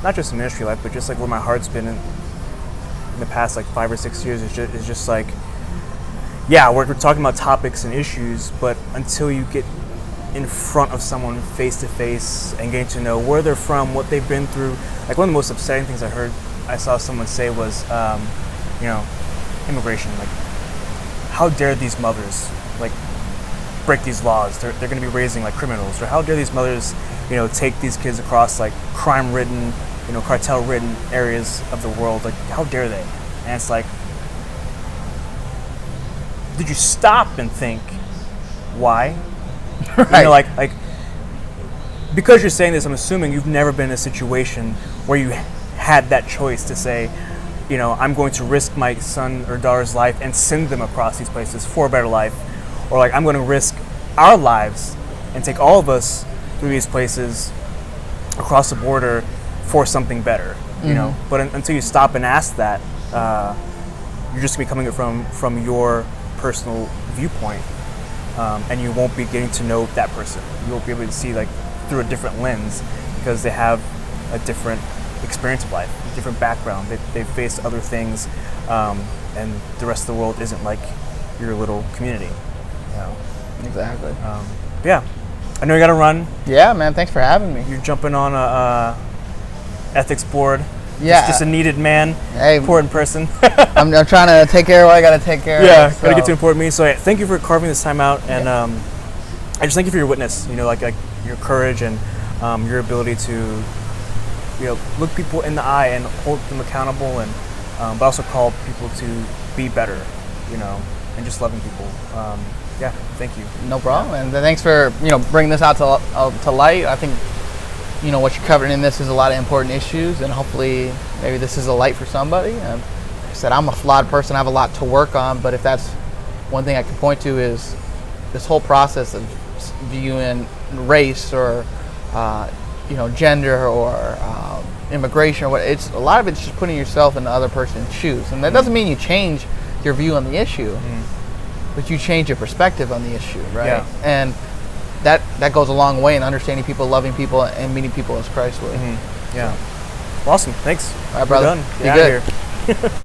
not just in ministry life, but just like where my heart's been in the past like 5 or 6 years, is just like, yeah, we're talking about topics and issues, but until you get in front of someone face to face and getting to know where they're from, what they've been through, like one of the most upsetting things I saw someone say was, immigration. Like, how dare these mothers like break these laws? They're going to be raising like criminals. Or how dare these mothers, take these kids across like crime-ridden, cartel-ridden areas of the world? Like, how dare they? And it's like, did you stop and think why? Right. Like because you're saying this, I'm assuming you've never been in a situation where you had that choice to say, you know, I'm going to risk my son or daughter's life and send them across these places for a better life, or like I'm going to risk our lives and take all of us through these places across the border for something better, you know. But until you stop and ask that, you're just gonna be coming it from your personal viewpoint, and you won't be getting to know that person. You won't be able to see like through a different lens because they have a different experience of life, a different background. They've faced other things, and the rest of the world isn't like your little community. You know? Exactly. Yeah, I know you got to run. Yeah, man. Thanks for having me. You're jumping on a ethics board. Yeah. Just a needed man, Hey, important person. I'm trying to take care of what I got to take care Yeah, of. gotta get to important me. So thank you for carving this time out, and I just thank you for your witness. You know, like your courage and your ability to, you know, look people in the eye and hold them accountable, and but also call people to be better. You know, and just loving people. Yeah, thank you. No problem. And thanks for, you know, bringing this out to light. I think, you know, what you're covering in this is a lot of important issues, and hopefully maybe this is a light for somebody. And like I said, I'm a flawed person. I have a lot to work on, but if that's one thing I can point to is this whole process of viewing race or, you know, gender or immigration or what, it's a lot of it's just putting yourself in the other person's shoes. And that doesn't mean you change your view on the issue, but you change your perspective on the issue, right? Yeah. And that goes a long way in understanding people, loving people, and meeting people as Christ would. Yeah. Awesome. Thanks. All right, brother. We're done. Be Get good. out of here.